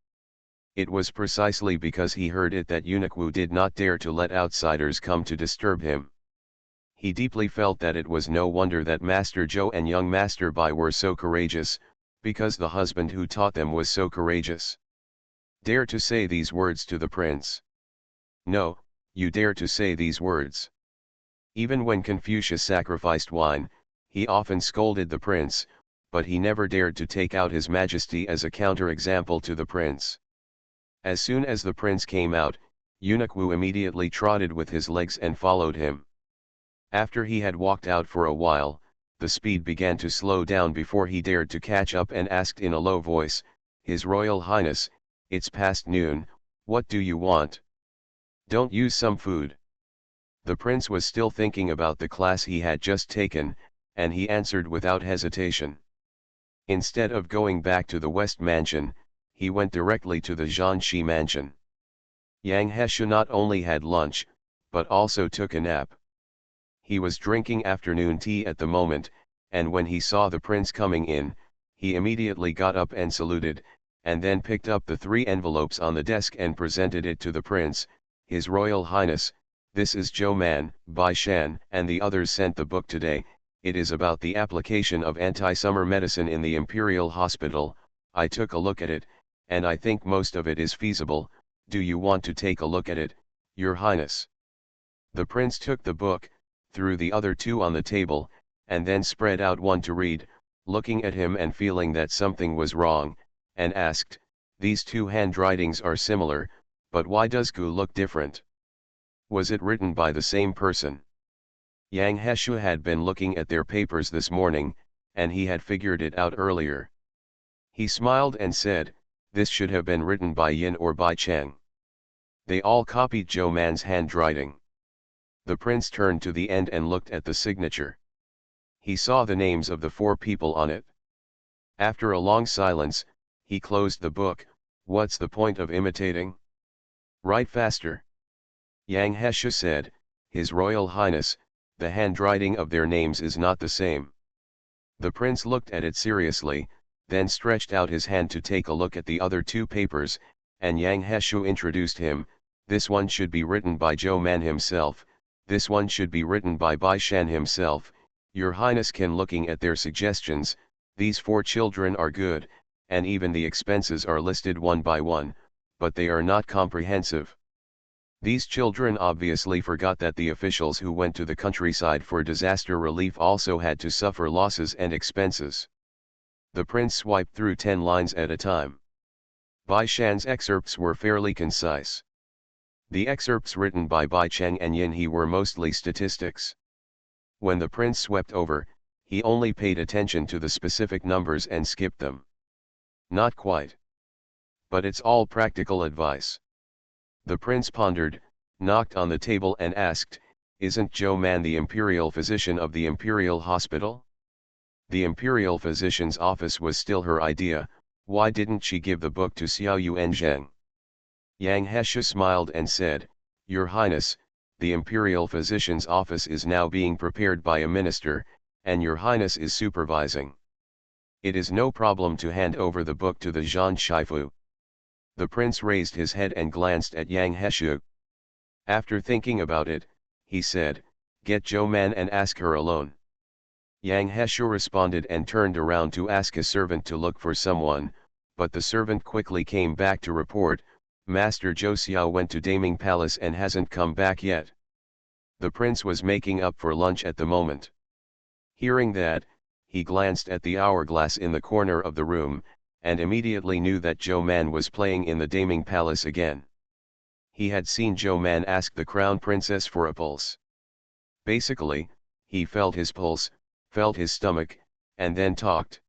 It was precisely because he heard it that Eunuch Wu did not dare to let outsiders come to disturb him. He deeply felt that it was no wonder that Master Zhou and young Master Bai were so courageous, because the husband who taught them was so courageous. "Dare to say these words to the prince? No, you dare to say these words. Even when Confucius sacrificed wine, he often scolded the prince, but he never dared to take out his majesty as a counter-example to the prince. As soon as the prince came out, Eunuch Wu immediately trotted with his legs and followed him. After he had walked out for a while, the speed began to slow down before he dared to catch up and asked in a low voice, "His Royal Highness, it's past noon, what do you want? Don't use some food?" The prince was still thinking about the class he had just taken, and he answered without hesitation. Instead of going back to the West Mansion, he went directly to the Zhanxi Mansion. Yang Heshu not only had lunch, but also took a nap. He was drinking afternoon tea at the moment, and when he saw the prince coming in, he immediately got up and saluted, and then picked up the 3 envelopes on the desk and presented it to the prince. "His Royal Highness, this is Zhou Man, Bai Shan and the others sent the book today. It is about the application of anti-summer medicine in the Imperial Hospital. I took a look at it, and I think most of it is feasible. Do you want to take a look at it, Your Highness?" The prince took the book, threw the other 2 on the table, and then spread out one to read, looking at him and feeling that something was wrong, and asked, "These 2 handwritings are similar, but why does Gu look different? Was it written by the same person?" Yang Heshu had been looking at their papers this morning, and he had figured it out earlier. He smiled and said, "This should have been written by Yin or by Cheng. They all copied Zhou Man's handwriting." The prince turned to the end and looked at the signature. He saw the names of the 4 people on it. After a long silence, he closed the book. "What's the point of imitating? Write faster." Yang Heshu said, "His Royal Highness, the handwriting of their names is not the same." The prince looked at it seriously, then stretched out his hand to take a look at the other 2 papers, and Yang Heshu introduced him. "This one should be written by Zhou Man himself, this one should be written by Bai Shan himself. Your Highness can looking at their suggestions, these 4 children are good, and even the expenses are listed one by one, but they are not comprehensive. These children obviously forgot that the officials who went to the countryside for disaster relief also had to suffer losses and expenses." The prince swiped through 10 lines at a time. Bai Shan's excerpts were fairly concise. The excerpts written by Bai Cheng and Yin He were mostly statistics. When the prince swept over, he only paid attention to the specific numbers and skipped them. Not quite. But it's all practical advice. The prince pondered, knocked on the table and asked, "Isn't Zhou Man the imperial physician of the Imperial Hospital?" The imperial physician's office was still her idea. Why didn't she give the book to Xiao Yuanzheng? Yang Heshu smiled and said, "Your Highness, the imperial physician's office is now being prepared by a minister, and your Highness is supervising. It is no problem to hand over the book to the Zhan Shifu." The prince raised his head and glanced at Yang Heshu. After thinking about it, he said, "Get Zhou Man and ask her alone." Yang Heshu responded and turned around to ask a servant to look for someone, but the servant quickly came back to report, "Master Zhou Xiao went to Daming Palace and hasn't come back yet." The prince was making up for lunch at the moment. Hearing that, he glanced at the hourglass in the corner of the room, and immediately knew that Zhou Man was playing in the Daming Palace again. He had seen Zhou Man ask the crown princess for a pulse. Basically, he felt his pulse, felt his stomach, and then talked.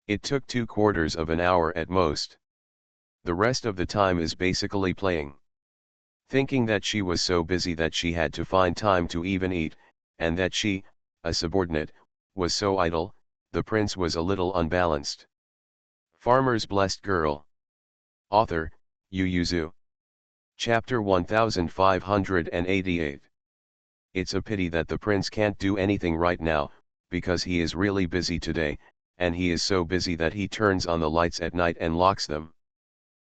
It took 3/4 of an hour at most. The rest of the time is basically playing. Thinking that she was so busy that she had to find time to even eat, and that she, a subordinate, was so idle, the prince was a little unbalanced. Farmer's Blessed Girl. Author, Yu Yuzu. Chapter 1588. It's a pity that the prince can't do anything right now, because he is really busy today, and he is so busy that he turns on the lights at night and locks them.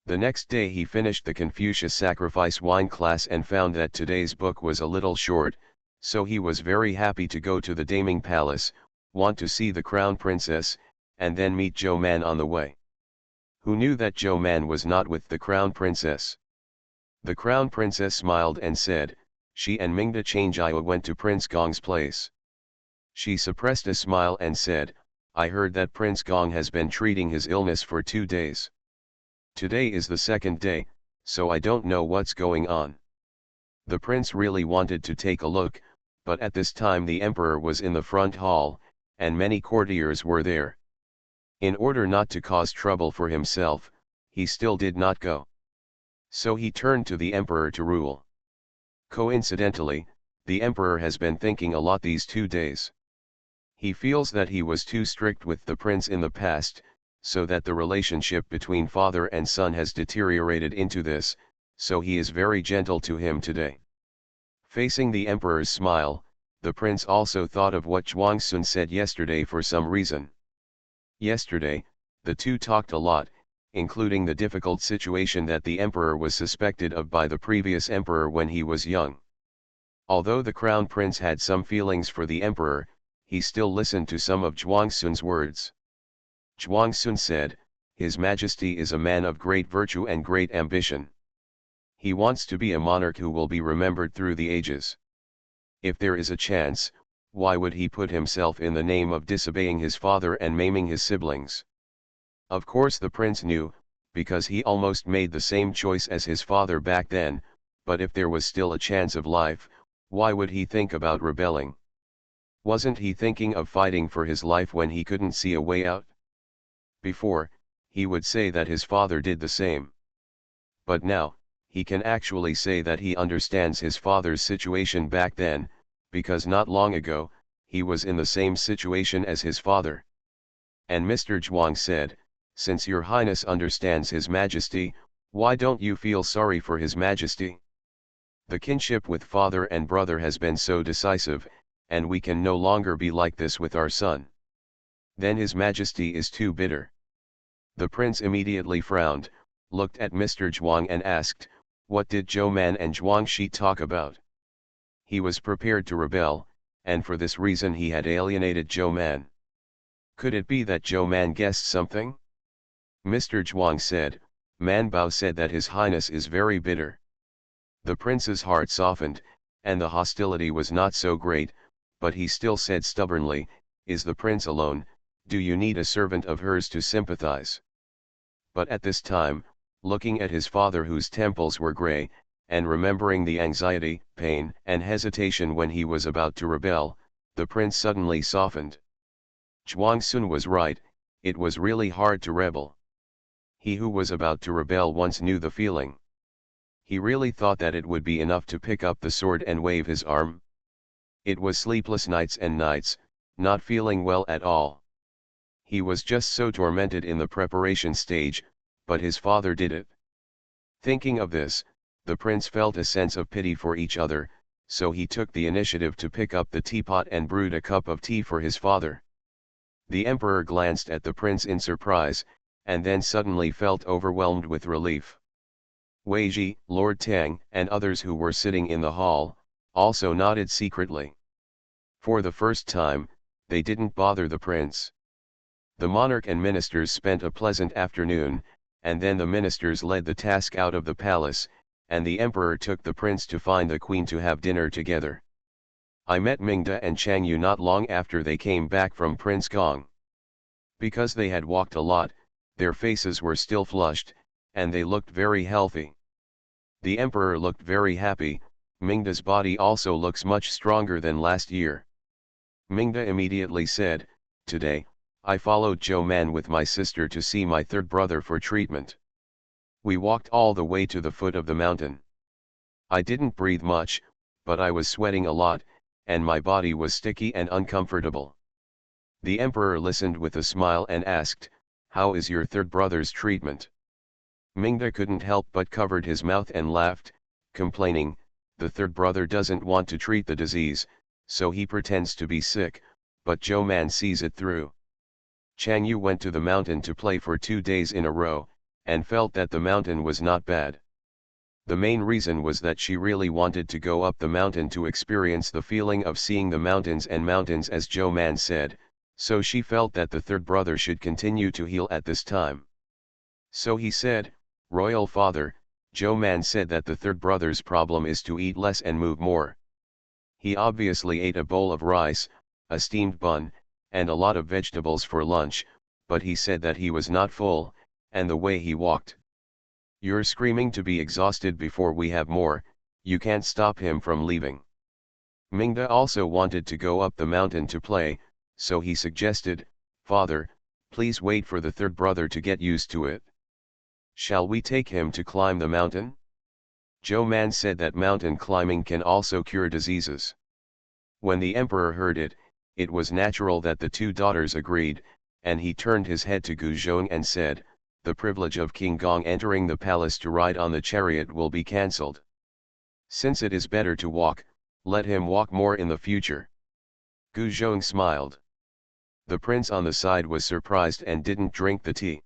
The next day he finished the Confucius sacrifice wine class and found that today's book was a little short, so he was very happy to go to the Daming Palace, want to see the crown princess, and then meet Zhou Man on the way. Who knew that Zhou Man was not with the crown princess? The crown princess smiled and said, She and Mingda Changjia went to Prince Gong's place. She suppressed a smile and said, I heard that Prince Gong has been treating his illness for 2 days. Today is the second day, so I don't know what's going on. The prince really wanted to take a look, but at this time the emperor was in the front hall, and many courtiers were there. In order not to cause trouble for himself, he still did not go. So he turned to the emperor to rule. Coincidentally, the emperor has been thinking a lot these 2 days. He feels that he was too strict with the prince in the past, so that the relationship between father and son has deteriorated into this, so he is very gentle to him today. Facing the emperor's smile, the prince also thought of what Zhuangsun said yesterday for some reason. Yesterday, the two talked a lot, including the difficult situation that the emperor was suspected of by the previous emperor when he was young. Although the crown prince had some feelings for the emperor, he still listened to some of Zhuangsun's words. Zhuangsun said, His Majesty is a man of great virtue and great ambition. He wants to be a monarch who will be remembered through the ages. If there is a chance, why would he put himself in the name of disobeying his father and maiming his siblings? Of course the prince knew, because he almost made the same choice as his father back then, but if there was still a chance of life, why would he think about rebelling? Wasn't he thinking of fighting for his life when he couldn't see a way out? Before, he would say that his father did the same. But now, he can actually say that he understands his father's situation back then, because not long ago, he was in the same situation as his father. And Mr. Zhuang said, Since your highness understands his majesty, why don't you feel sorry for his majesty? The kinship with father and brother has been so decisive, and we can no longer be like this with our son. Then his majesty is too bitter. The prince immediately frowned, looked at Mr. Zhuang and asked, What did Zhou Man and Zhuang Shi talk about? He was prepared to rebel, and for this reason he had alienated Zhou Man. Could it be that Zhou Man guessed something? Mr. Zhuang said, Man Bao said that his highness is very bitter. The prince's heart softened, and the hostility was not so great, but he still said stubbornly, Is the prince alone? Do you need a servant of hers to sympathize? But at this time, looking at his father whose temples were gray, and remembering the anxiety, pain, and hesitation when he was about to rebel, the prince suddenly softened. Zhuangsun was right, it was really hard to rebel. He who was about to rebel once knew the feeling. He really thought that it would be enough to pick up the sword and wave his arm. It was sleepless nights and nights, not feeling well at all. He was just so tormented in the preparation stage, but his father did it. Thinking of this, the prince felt a sense of pity for each other, so he took the initiative to pick up the teapot and brewed a cup of tea for his father. The emperor glanced at the prince in surprise, and then suddenly felt overwhelmed with relief. Wei Ji, Lord Tang, and others who were sitting in the hall, also nodded secretly. For the first time, they didn't bother the prince. The monarch and ministers spent a pleasant afternoon, and then the ministers led the task out of the palace, and the emperor took the prince to find the queen to have dinner together. I met Mingda and Chang Yu not long after they came back from Prince Gong. Because they had walked a lot, their faces were still flushed, and they looked very healthy. The emperor looked very happy. Mingda's body also looks much stronger than last year. Mingda immediately said, Today, I followed Zhou Man with my sister to see my third brother for treatment. We walked all the way to the foot of the mountain. I didn't breathe much, but I was sweating a lot, and my body was sticky and uncomfortable. The emperor listened with a smile and asked, How is your third brother's treatment? Mingda couldn't help but covered his mouth and laughed, complaining, The third brother doesn't want to treat the disease, so he pretends to be sick, but Zhou Man sees it through. Chang Yu went to the mountain to play for 2 days in a row, and felt that the mountain was not bad. The main reason was that she really wanted to go up the mountain to experience the feeling of seeing the mountains and mountains as Zhou Man said, so she felt that the third brother should continue to heal at this time. So he said, Royal Father, Zhou Man said that the third brother's problem is to eat less and move more. He obviously ate a bowl of rice, a steamed bun, and a lot of vegetables for lunch, but he said that he was not full, and the way he walked. You're screaming to be exhausted before we have more, you can't stop him from leaving. Mingda also wanted to go up the mountain to play, so he suggested, Father, please wait for the third brother to get used to it. Shall we take him to climb the mountain? Zhou Man said that mountain climbing can also cure diseases. When the emperor heard it, it was natural that the two daughters agreed, and he turned his head to Gu Zhong and said, the privilege of King Gong entering the palace to ride on the chariot will be cancelled. Since it is better to walk, let him walk more in the future. Gu Zhong smiled. The prince on the side was surprised and didn't drink the tea.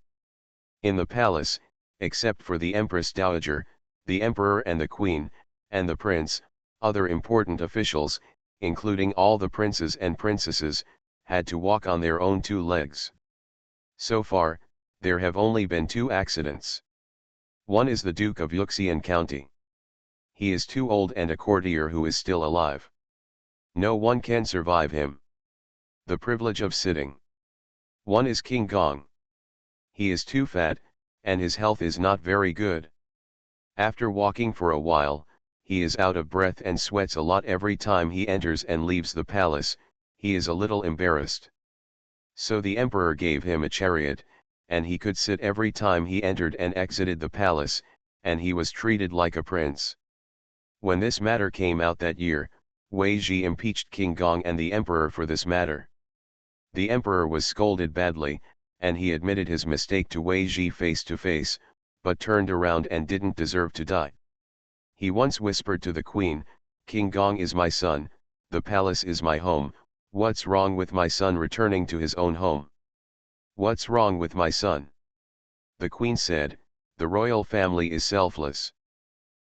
In the palace, except for the Empress Dowager, the Emperor and the Queen, and the Prince, other important officials, including all the princes and princesses, had to walk on their own two legs. So far, there have only been 2 accidents. One is the Duke of Yuxian County. He is too old and a courtier who is still alive. No one can survive him. The privilege of sitting. One is King Gong. He is too fat, and his health is not very good. After walking for a while, he is out of breath and sweats a lot every time he enters and leaves the palace. He is a little embarrassed. So the emperor gave him a chariot, and he could sit every time he entered and exited the palace, and he was treated like a prince. When this matter came out that year, Wei Ji impeached King Gong and the emperor for this matter. The emperor was scolded badly, and he admitted his mistake to Wei Ji face to face, but turned around and didn't deserve to die. He once whispered to the queen, King Gong is my son, the palace is my home, what's wrong with my son returning to his own home? What's wrong with my son? The queen said, the royal family is selfless.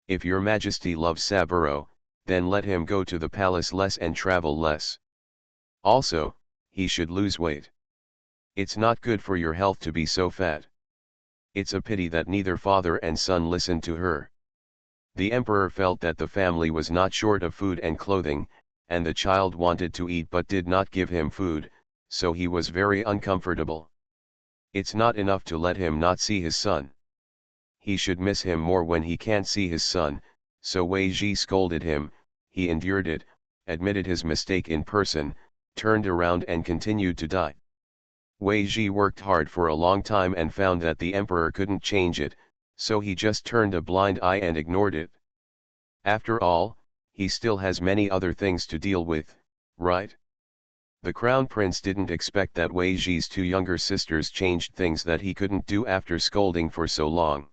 If your majesty loves Saburo, then let him go to the palace less and travel less. Also, he should lose weight. It's not good for your health to be so fat. It's a pity that neither father and son listened to her. The emperor felt that the family was not short of food and clothing, and the child wanted to eat but did not give him food, so he was very uncomfortable. It's not enough to let him not see his son. He should miss him more when he can't see his son, so Wei Ji scolded him, he endured it, admitted his mistake in person, turned around and continued to die. Wei Ji worked hard for a long time and found that the emperor couldn't change it, so he just turned a blind eye and ignored it. After all, he still has many other things to deal with, right? The crown prince didn't expect that Wei Ji's 2 younger sisters changed things that he couldn't do after scolding for so long.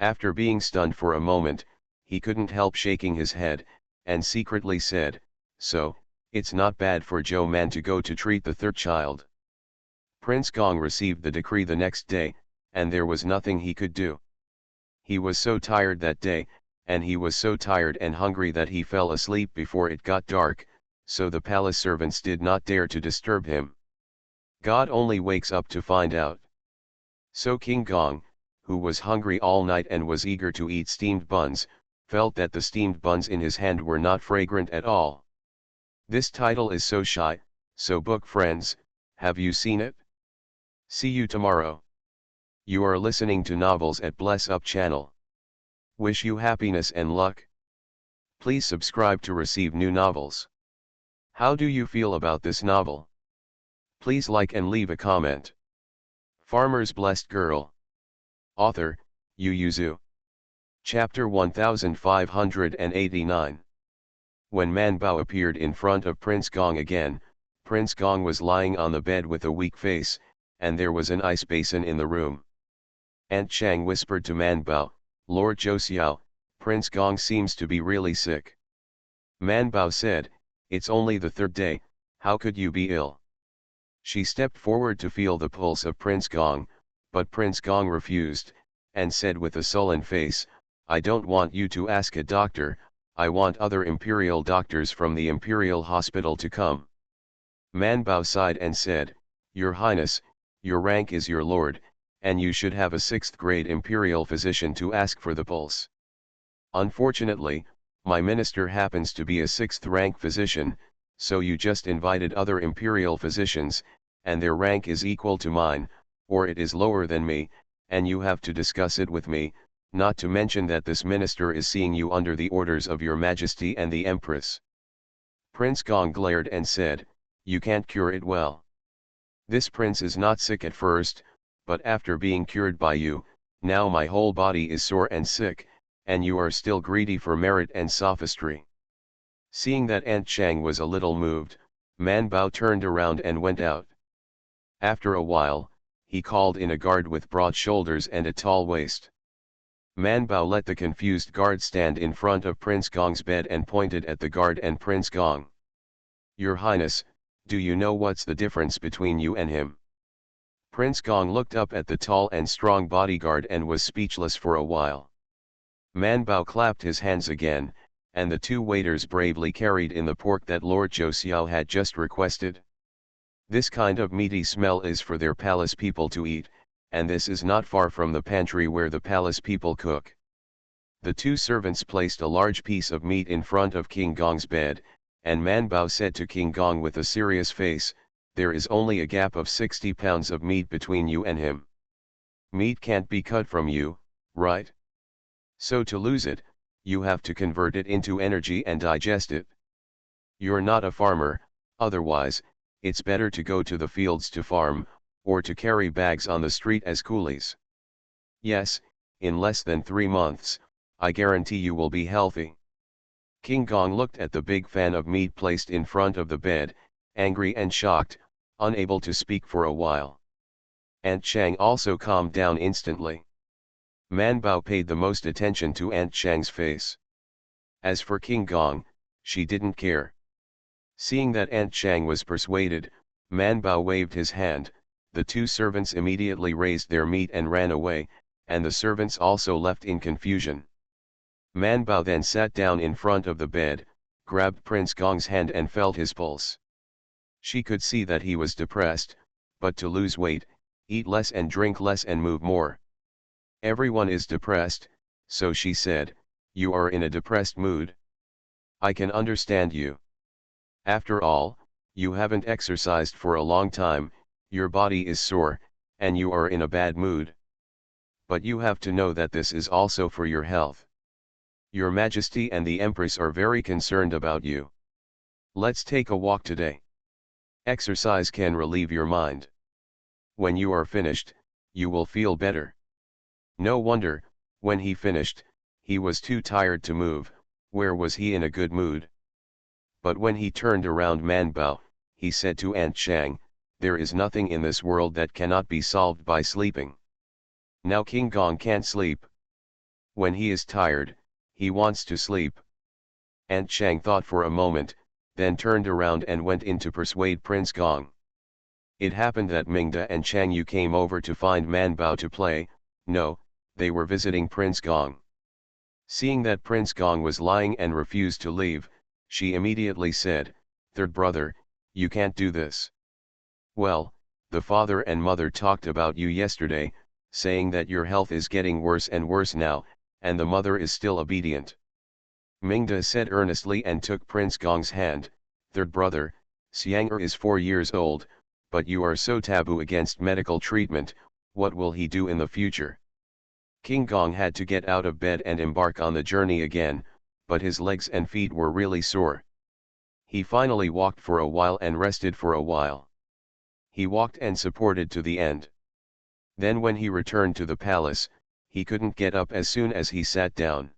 After being stunned for a moment, he couldn't help shaking his head, and secretly said, so, it's not bad for Zhou Man to go to treat the third child. Prince Gong received the decree the next day, and there was nothing he could do. He was so tired that day, and he was so tired and hungry that he fell asleep before it got dark, so the palace servants did not dare to disturb him. God only wakes up to find out. So King Gong, who was hungry all night and was eager to eat steamed buns, felt that the steamed buns in his hand were not fragrant at all. This title is so shy, so book friends, have you seen it? See you tomorrow. You are listening to Novels at Bless Up channel. Wish you happiness and luck. Please subscribe to receive new novels. How do you feel about this novel? Please like and leave a comment. Farmer's Blessed Girl. Author, Yu Yuzu. Chapter 1589. When Man Bao appeared in front of Prince Gong again, Prince Gong was lying on the bed with a weak face, and there was an ice basin in the room. Aunt Chang whispered to Man Bao, Lord Zhou, Prince Gong seems to be really sick. Man Bao said, it's only the 3rd day, how could you be ill? She stepped forward to feel the pulse of Prince Gong, but Prince Gong refused, and said with a sullen face, I don't want you to ask a doctor, I want other imperial doctors from the imperial hospital to come. Man Bao sighed and said, Your Highness, your rank is your lord, and you should have a 6th grade imperial physician to ask for the pulse. Unfortunately, my minister happens to be a 6th rank physician, so you just invited other imperial physicians, and their rank is equal to mine, or it is lower than me, and you have to discuss it with me, not to mention that this minister is seeing you under the orders of your majesty and the empress. Prince Gong glared and said, "You can't cure it well. This prince is not sick at first, but after being cured by you, now my whole body is sore and sick, and you are still greedy for merit and sophistry." Seeing that Aunt Chang was a little moved, Man Bao turned around and went out. After a while, he called in a guard with broad shoulders and a tall waist. Man Bao let the confused guard stand in front of Prince Gong's bed and pointed at the guard and Prince Gong. "Your Highness, do you know what's the difference between you and him?" Prince Gong looked up at the tall and strong bodyguard and was speechless for a while. Man Bao clapped his hands again, and the two waiters bravely carried in the pork that Lord Josiao had just requested. This kind of meaty smell is for their palace people to eat, and this is not far from the pantry where the palace people cook. The two servants placed a large piece of meat in front of King Gong's bed, and Man Bao said to King Gong with a serious face, "There is only a gap of 60 pounds of meat between you and him. Meat can't be cut from you, right? So to lose it, you have to convert it into energy and digest it. You're not a farmer, otherwise, it's better to go to the fields to farm, or to carry bags on the street as coolies. Yes, in less than 3 months, I guarantee you will be healthy." King Gong looked at the big fan of meat placed in front of the bed, angry and shocked, unable to speak for a while. Aunt Chang also calmed down instantly. Man Bao paid the most attention to Aunt Chang's face. As for King Gong, she didn't care. Seeing that Aunt Chang was persuaded, Man Bao waved his hand, the two servants immediately raised their meat and ran away, and the servants also left in confusion. Man Bao then sat down in front of the bed, grabbed Prince Gong's hand and felt his pulse. She could see that he was depressed, but to lose weight, eat less and drink less and move more. "Everyone is depressed," so she said, "You are in a depressed mood. I can understand you. After all, you haven't exercised for a long time, your body is sore, and you are in a bad mood. But you have to know that this is also for your health. Your Majesty and the Empress are very concerned about you. Let's take a walk today. Exercise can relieve your mind. When you are finished, you will feel better." No wonder, when he finished, he was too tired to move, where was he in a good mood? But when he turned around Man Bao, he said to Aunt Chang, "There is nothing in this world that cannot be solved by sleeping. Now King Gong can't sleep. When he is tired, he wants to sleep." Aunt Chang thought for a moment, then turned around and went in to persuade Prince Gong. It happened that Mingda and Chang Yu came over to find Man Bao to play. No, they were visiting Prince Gong. Seeing that Prince Gong was lying and refused to leave, she immediately said, "Third brother, you can't do this. Well, the father and mother talked about you yesterday, saying that your health is getting worse and worse now, and the mother is still obedient." Mingda said earnestly and took Prince Gong's hand, "Third brother, Xiang'er is 4 years old, but you are so taboo against medical treatment, what will he do in the future?" King Gong had to get out of bed and embark on the journey again, but his legs and feet were really sore. He finally walked for a while and rested for a while. He walked and supported to the end. Then when he returned to the palace, he couldn't get up as soon as he sat down.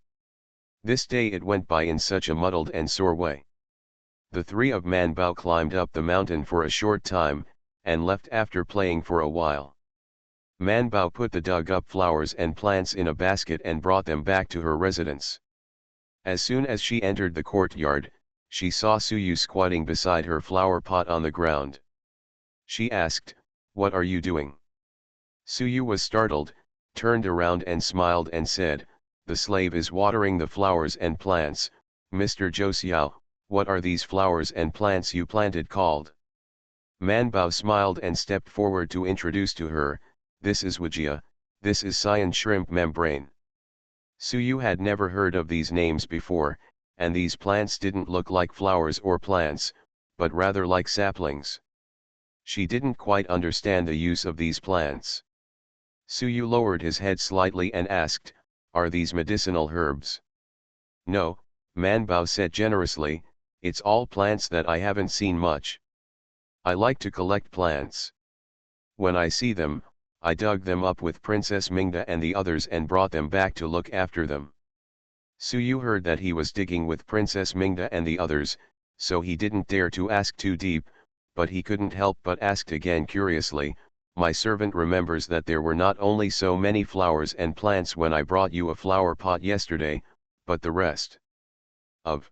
This day it went by in such a muddled and sore way. The three of Man Bao climbed up the mountain for a short time, and left after playing for a while. Man Bao put the dug up flowers and plants in a basket and brought them back to her residence. As soon as she entered the courtyard, she saw Suyu squatting beside her flower pot on the ground. She asked, "What are you doing?" Suyu was startled, turned around and smiled and said, "The slave is watering the flowers and plants. Mr. Josiao, what are these flowers and plants you planted called?" Man Bao smiled and stepped forward to introduce to her, this is Wajia, this is cyan shrimp membrane. Suyu had never heard of these names before, and these plants didn't look like flowers or plants, but rather like saplings. She didn't quite understand the use of these plants. Suyu lowered his head slightly and asked, "Are these medicinal herbs?" "No," Man Bao said generously, "it's all plants that I haven't seen much. I like to collect plants. When I see them, I dug them up with Princess Mingda and the others and brought them back to look after them." Suyu heard that he was digging with Princess Mingda and the others, so he didn't dare to ask too deep, but he couldn't help but asked again curiously, "My servant remembers that there were not only so many flowers and plants when I brought you a flower pot yesterday, but the rest of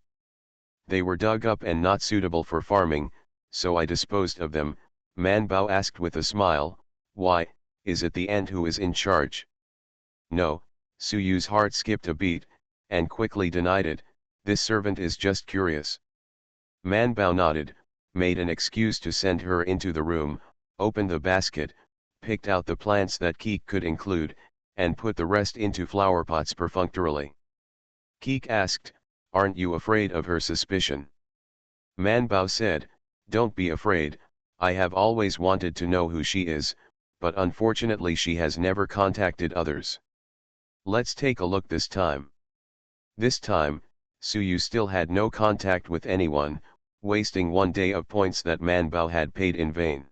they were dug up and not suitable for farming, so I disposed of them." Man Bao asked with a smile, "Why, is it the ant who is in charge?" "No," Suyu's heart skipped a beat, and quickly denied it, "this servant is just curious." Man Bao nodded, made an excuse to send her into the room, opened the basket, picked out the plants that Keek could include, and put the rest into flower pots perfunctorily. Keek asked, "Aren't you afraid of her suspicion?" Man Bao said, "Don't be afraid, I have always wanted to know who she is, but unfortunately she has never contacted others. Let's take a look this time." This time, Suyu still had no contact with anyone, wasting 1 day of points that Man Bao had paid in vain.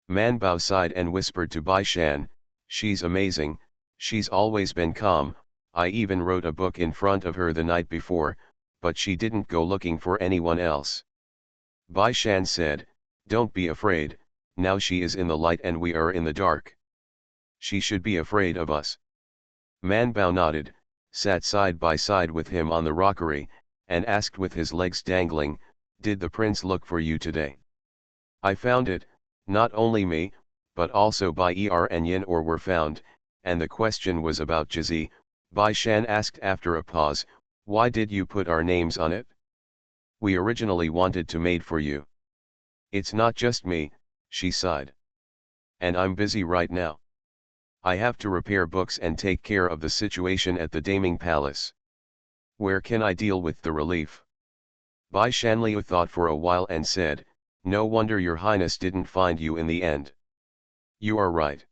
Man Bao sighed and whispered to Bai Shan, "She's amazing, she's always been calm, I even wrote a book in front of her the night before, but she didn't go looking for anyone else." Bai Shan said, "Don't be afraid, now she is in the light and we are in the dark. She should be afraid of us." Man Bao nodded, sat side by side with him on the rockery, and asked with his legs dangling, "Did the prince look for you today?" "I found it, not only me, but also Bai Er and Yin Or were found, and the question was about Jizi." Bai Shan asked after a pause, "Why did you put our names on it?" "We originally wanted to made for you." "It's not just me," she sighed. "And I'm busy right now. I have to repair books and take care of the situation at the Daming Palace. Where can I deal with the relief?" Bai Shanliu thought for a while and said, "No wonder your highness didn't find you in the end. You are right.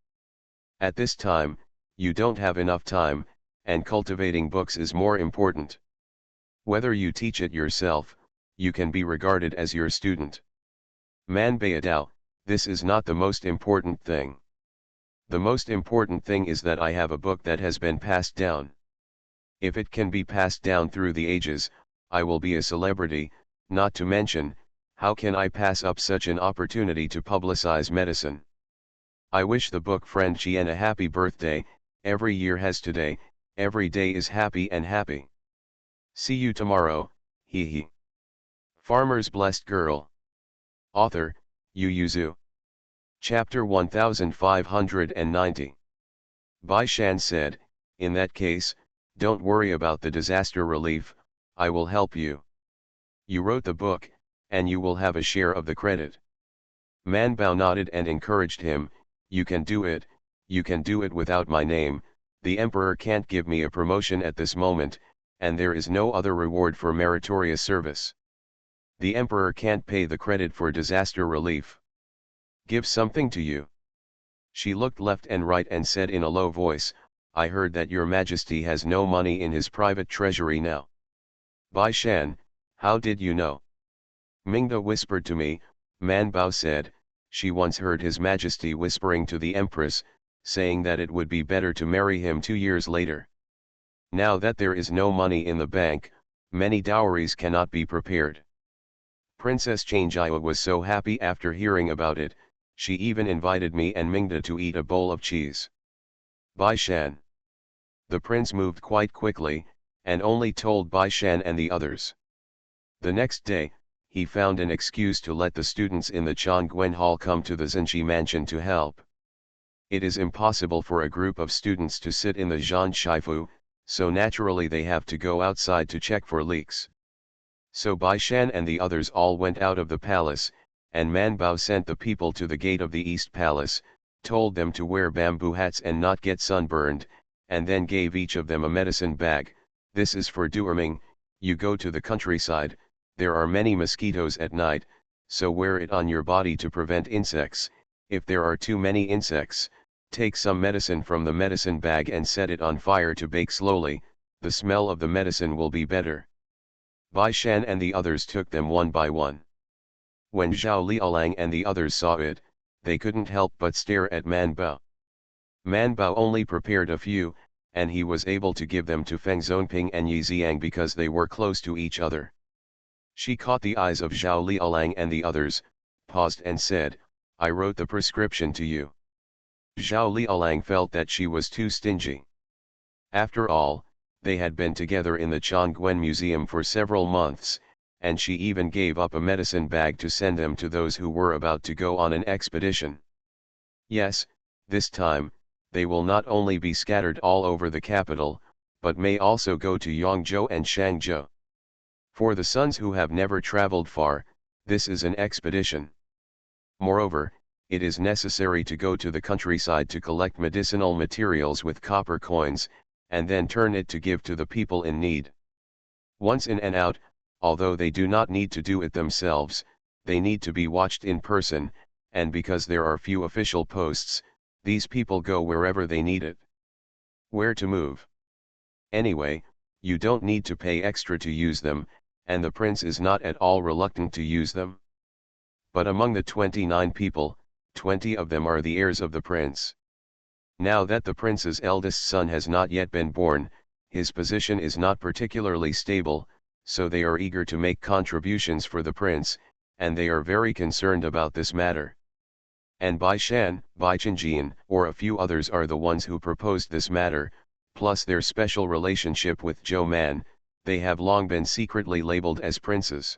At this time, you don't have enough time, and cultivating books is more important. Whether you teach it yourself, you can be regarded as your student." Man Bayadao, "This is not the most important thing. The most important thing is that I have a book that has been passed down. If it can be passed down through the ages, I will be a celebrity, not to mention, how can I pass up such an opportunity to publicize medicine? I wish the book friend Chien a happy birthday. Every year has today, every day is happy and happy. See you tomorrow, hee hee." Farmer's Blessed Girl. Author, Yu Yuzu. Chapter 1590. Bai Shan said, "In that case, don't worry about the disaster relief, I will help you. You wrote the book, and you will have a share of the credit." Man Bao nodded and encouraged him, you can do it without my name, the emperor can't give me a promotion at this moment, and there is no other reward for meritorious service. The emperor can't pay the credit for disaster relief. Give something to you." She looked left and right and said in a low voice, "I heard that your majesty has no money in his private treasury now." "Bai Shan, how did you know?" "Mingda whispered to me," Man Bao said. She once heard his majesty whispering to the empress, saying that it would be better to marry him 2 years later. Now that there is no money in the bank, many dowries cannot be prepared. Princess Changjia was so happy after hearing about it, she even invited me and Mingda to eat a bowl of cheese. Bai Shan. The prince moved quite quickly, and only told Bai Shan and the others. The next day, he found an excuse to let the students in the Changguan Hall come to the Zenshi mansion to help. It is impossible for a group of students to sit in the Zhan Shifu, so naturally they have to go outside to check for leaks. So Bai Shan and the others all went out of the palace, and Man Bao sent the people to the gate of the East Palace, told them to wear bamboo hats and not get sunburned, and then gave each of them a medicine bag. This is for deworming. You go to the countryside, there are many mosquitoes at night, so wear it on your body to prevent insects. If there are too many insects, take some medicine from the medicine bag and set it on fire to bake slowly, the smell of the medicine will be better. Bai Shan and the others took them one by one. When Zhao Liaolang and the others saw it, they couldn't help but stare at Man Bao. Man Bao only prepared a few, and he was able to give them to Feng Zonping and Yi Xiang because they were close to each other. She caught the eyes of Zhao Liaolang and the others, paused and said, "I wrote the prescription to you." Zhao Liaolang felt that she was too stingy. After all, they had been together in the Chongquen Museum for several months, and she even gave up a medicine bag to send them to those who were about to go on an expedition. Yes, this time, they will not only be scattered all over the capital, but may also go to Yangzhou and Shangzhou. For the sons who have never traveled far, this is an expedition. Moreover, it is necessary to go to the countryside to collect medicinal materials with copper coins, and then turn it to give to the people in need. Once in and out, although they do not need to do it themselves, they need to be watched in person, and because there are few official posts, these people go wherever they need it. Where to move? Anyway, you don't need to pay extra to use them, and the prince is not at all reluctant to use them. But among the 29 people, 20 of them are the heirs of the prince. Now that the prince's eldest son has not yet been born, his position is not particularly stable, so they are eager to make contributions for the prince, and they are very concerned about this matter. And Bai Shan, Bai Chenjian, or a few others are the ones who proposed this matter, plus their special relationship with Zhou Man, they have long been secretly labeled as princes.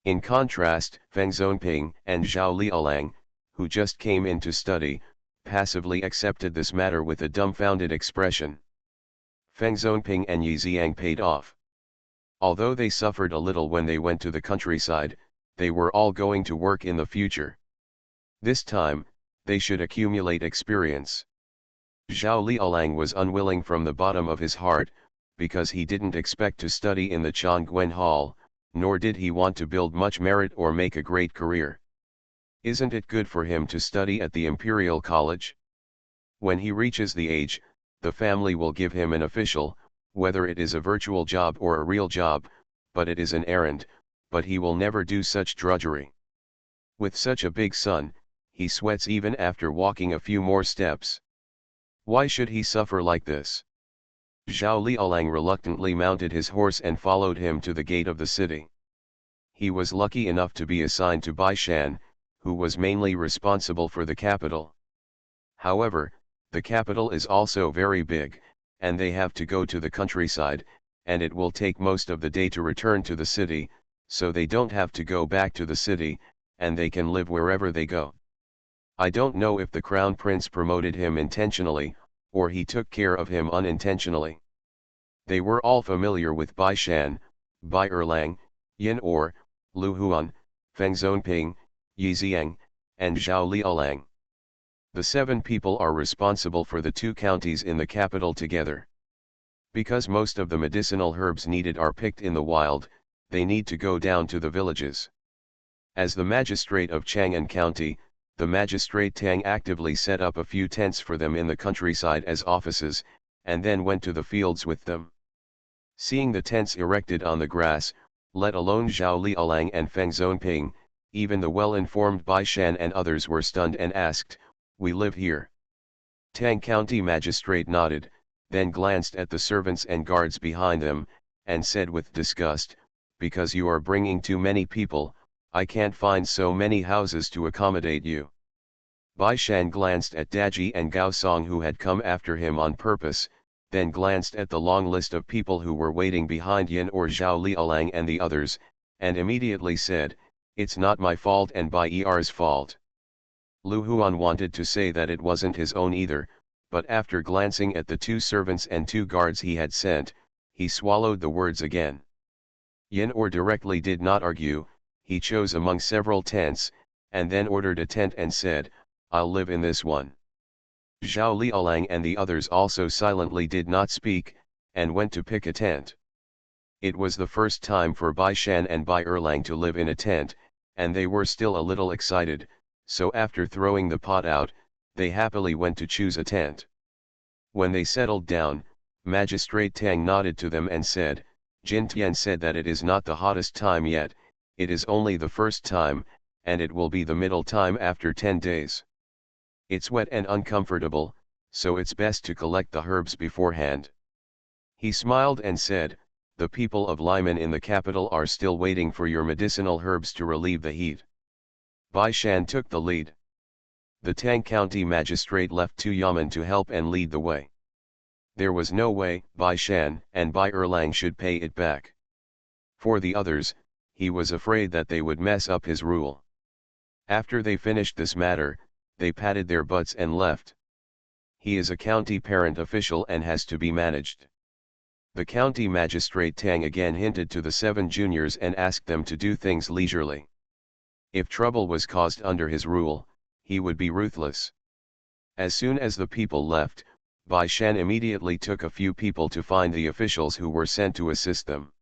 In contrast, Feng Zonping and Zhao Liaolang, who just came in to study, passively accepted this matter with a dumbfounded expression. Feng Zonping and Yi Xiang paid off. Although they suffered a little when they went to the countryside, they were all going to work in the future. This time, they should accumulate experience. Zhao Liaolang was unwilling from the bottom of his heart, because he didn't expect to study in the Chongquen Hall, nor did he want to build much merit or make a great career. Isn't it good for him to study at the Imperial College? When he reaches the age, the family will give him an official, whether it is a virtual job or a real job, but it is an errand, but he will never do such drudgery. With such a big son, he sweats even after walking a few more steps. Why should he suffer like this? Zhao Liaolang reluctantly mounted his horse and followed him to the gate of the city. He was lucky enough to be assigned to Bai Shan, who was mainly responsible for the capital. However, the capital is also very big, and they have to go to the countryside, and it will take most of the day to return to the city, so they don't have to go back to the city, and they can live wherever they go. I don't know if the crown prince promoted him intentionally, or he took care of him unintentionally. They were all familiar with Bai Shan, Bai Erlang, Yin Or, Lu Huan, Feng Zonping, Yi Xiang, and Zhao Liaolang. The 7 people are responsible for the 2 counties in the capital together. Because most of the medicinal herbs needed are picked in the wild, they need to go down to the villages. As the magistrate of Chang'an County, the magistrate Tang actively set up a few tents for them in the countryside as offices, and then went to the fields with them. Seeing the tents erected on the grass, let alone Zhao Liaolang and Feng Zonping, even the well-informed Bai Shan and others were stunned and asked, "We live here?" Tang County magistrate nodded, then glanced at the servants and guards behind them, and said with disgust, "Because you are bringing too many people, I can't find so many houses to accommodate you." Bai Shan glanced at Daji and Gao Song who had come after him on purpose, then glanced at the long list of people who were waiting behind Yin or Zhao Liaolang and the others, and immediately said, "It's not my fault and Bai Er's fault." Lu Huan wanted to say that it wasn't his own either, but after glancing at the 2 servants and 2 guards he had sent, he swallowed the words again. Yin or directly did not argue, he chose among several tents, and then ordered a tent and said, I'll live in this one. Zhao Liaolang and the others also silently did not speak, and went to pick a tent. It was the first time for Bai Shan and Bai Erlang to live in a tent, and they were still a little excited, so after throwing the pot out, they happily went to choose a tent. When they settled down, Magistrate Tang nodded to them and said, Jin Tian said that it is not the hottest time yet, it is only the first time, and it will be the middle time after 10 days. It's wet and uncomfortable, so it's best to collect the herbs beforehand. He smiled and said, the people of Lyman in the capital are still waiting for your medicinal herbs to relieve the heat. Bai Shan took the lead. The Tang County magistrate left Tu Yamen to help and lead the way. There was no way Bai Shan and Bai Erlang should pay it back. For the others, he was afraid that they would mess up his rule. After they finished this matter, they patted their butts and left. He is a county parent official and has to be managed. The county magistrate Tang again hinted to the 7 juniors and asked them to do things leisurely. If trouble was caused under his rule, he would be ruthless. As soon as the people left, Bai Shan immediately took a few people to find the officials who were sent to assist them.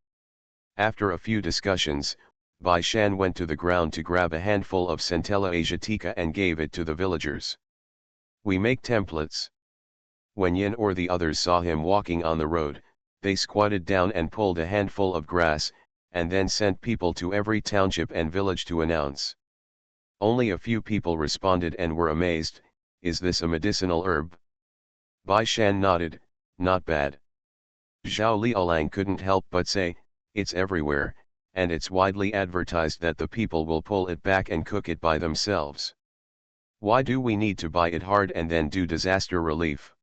After a few discussions, Bai Shan went to the ground to grab a handful of Centella asiatica and gave it to the villagers. We make templates. When Yin or the others saw him walking on the road, they squatted down and pulled a handful of grass, and then sent people to every township and village to announce. Only a few people responded and were amazed, is this a medicinal herb? Bai Shan nodded, not bad. Zhao Liaolang couldn't help but say, it's everywhere, and it's widely advertised that the people will pull it back and cook it by themselves. Why do we need to buy it hard and then do disaster relief?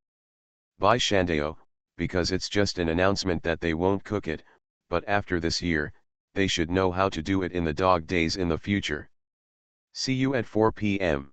Bai Shandao, because it's just an announcement that they won't cook it, but after this year, they should know how to do it in the dog days in the future. See you at 4 p.m.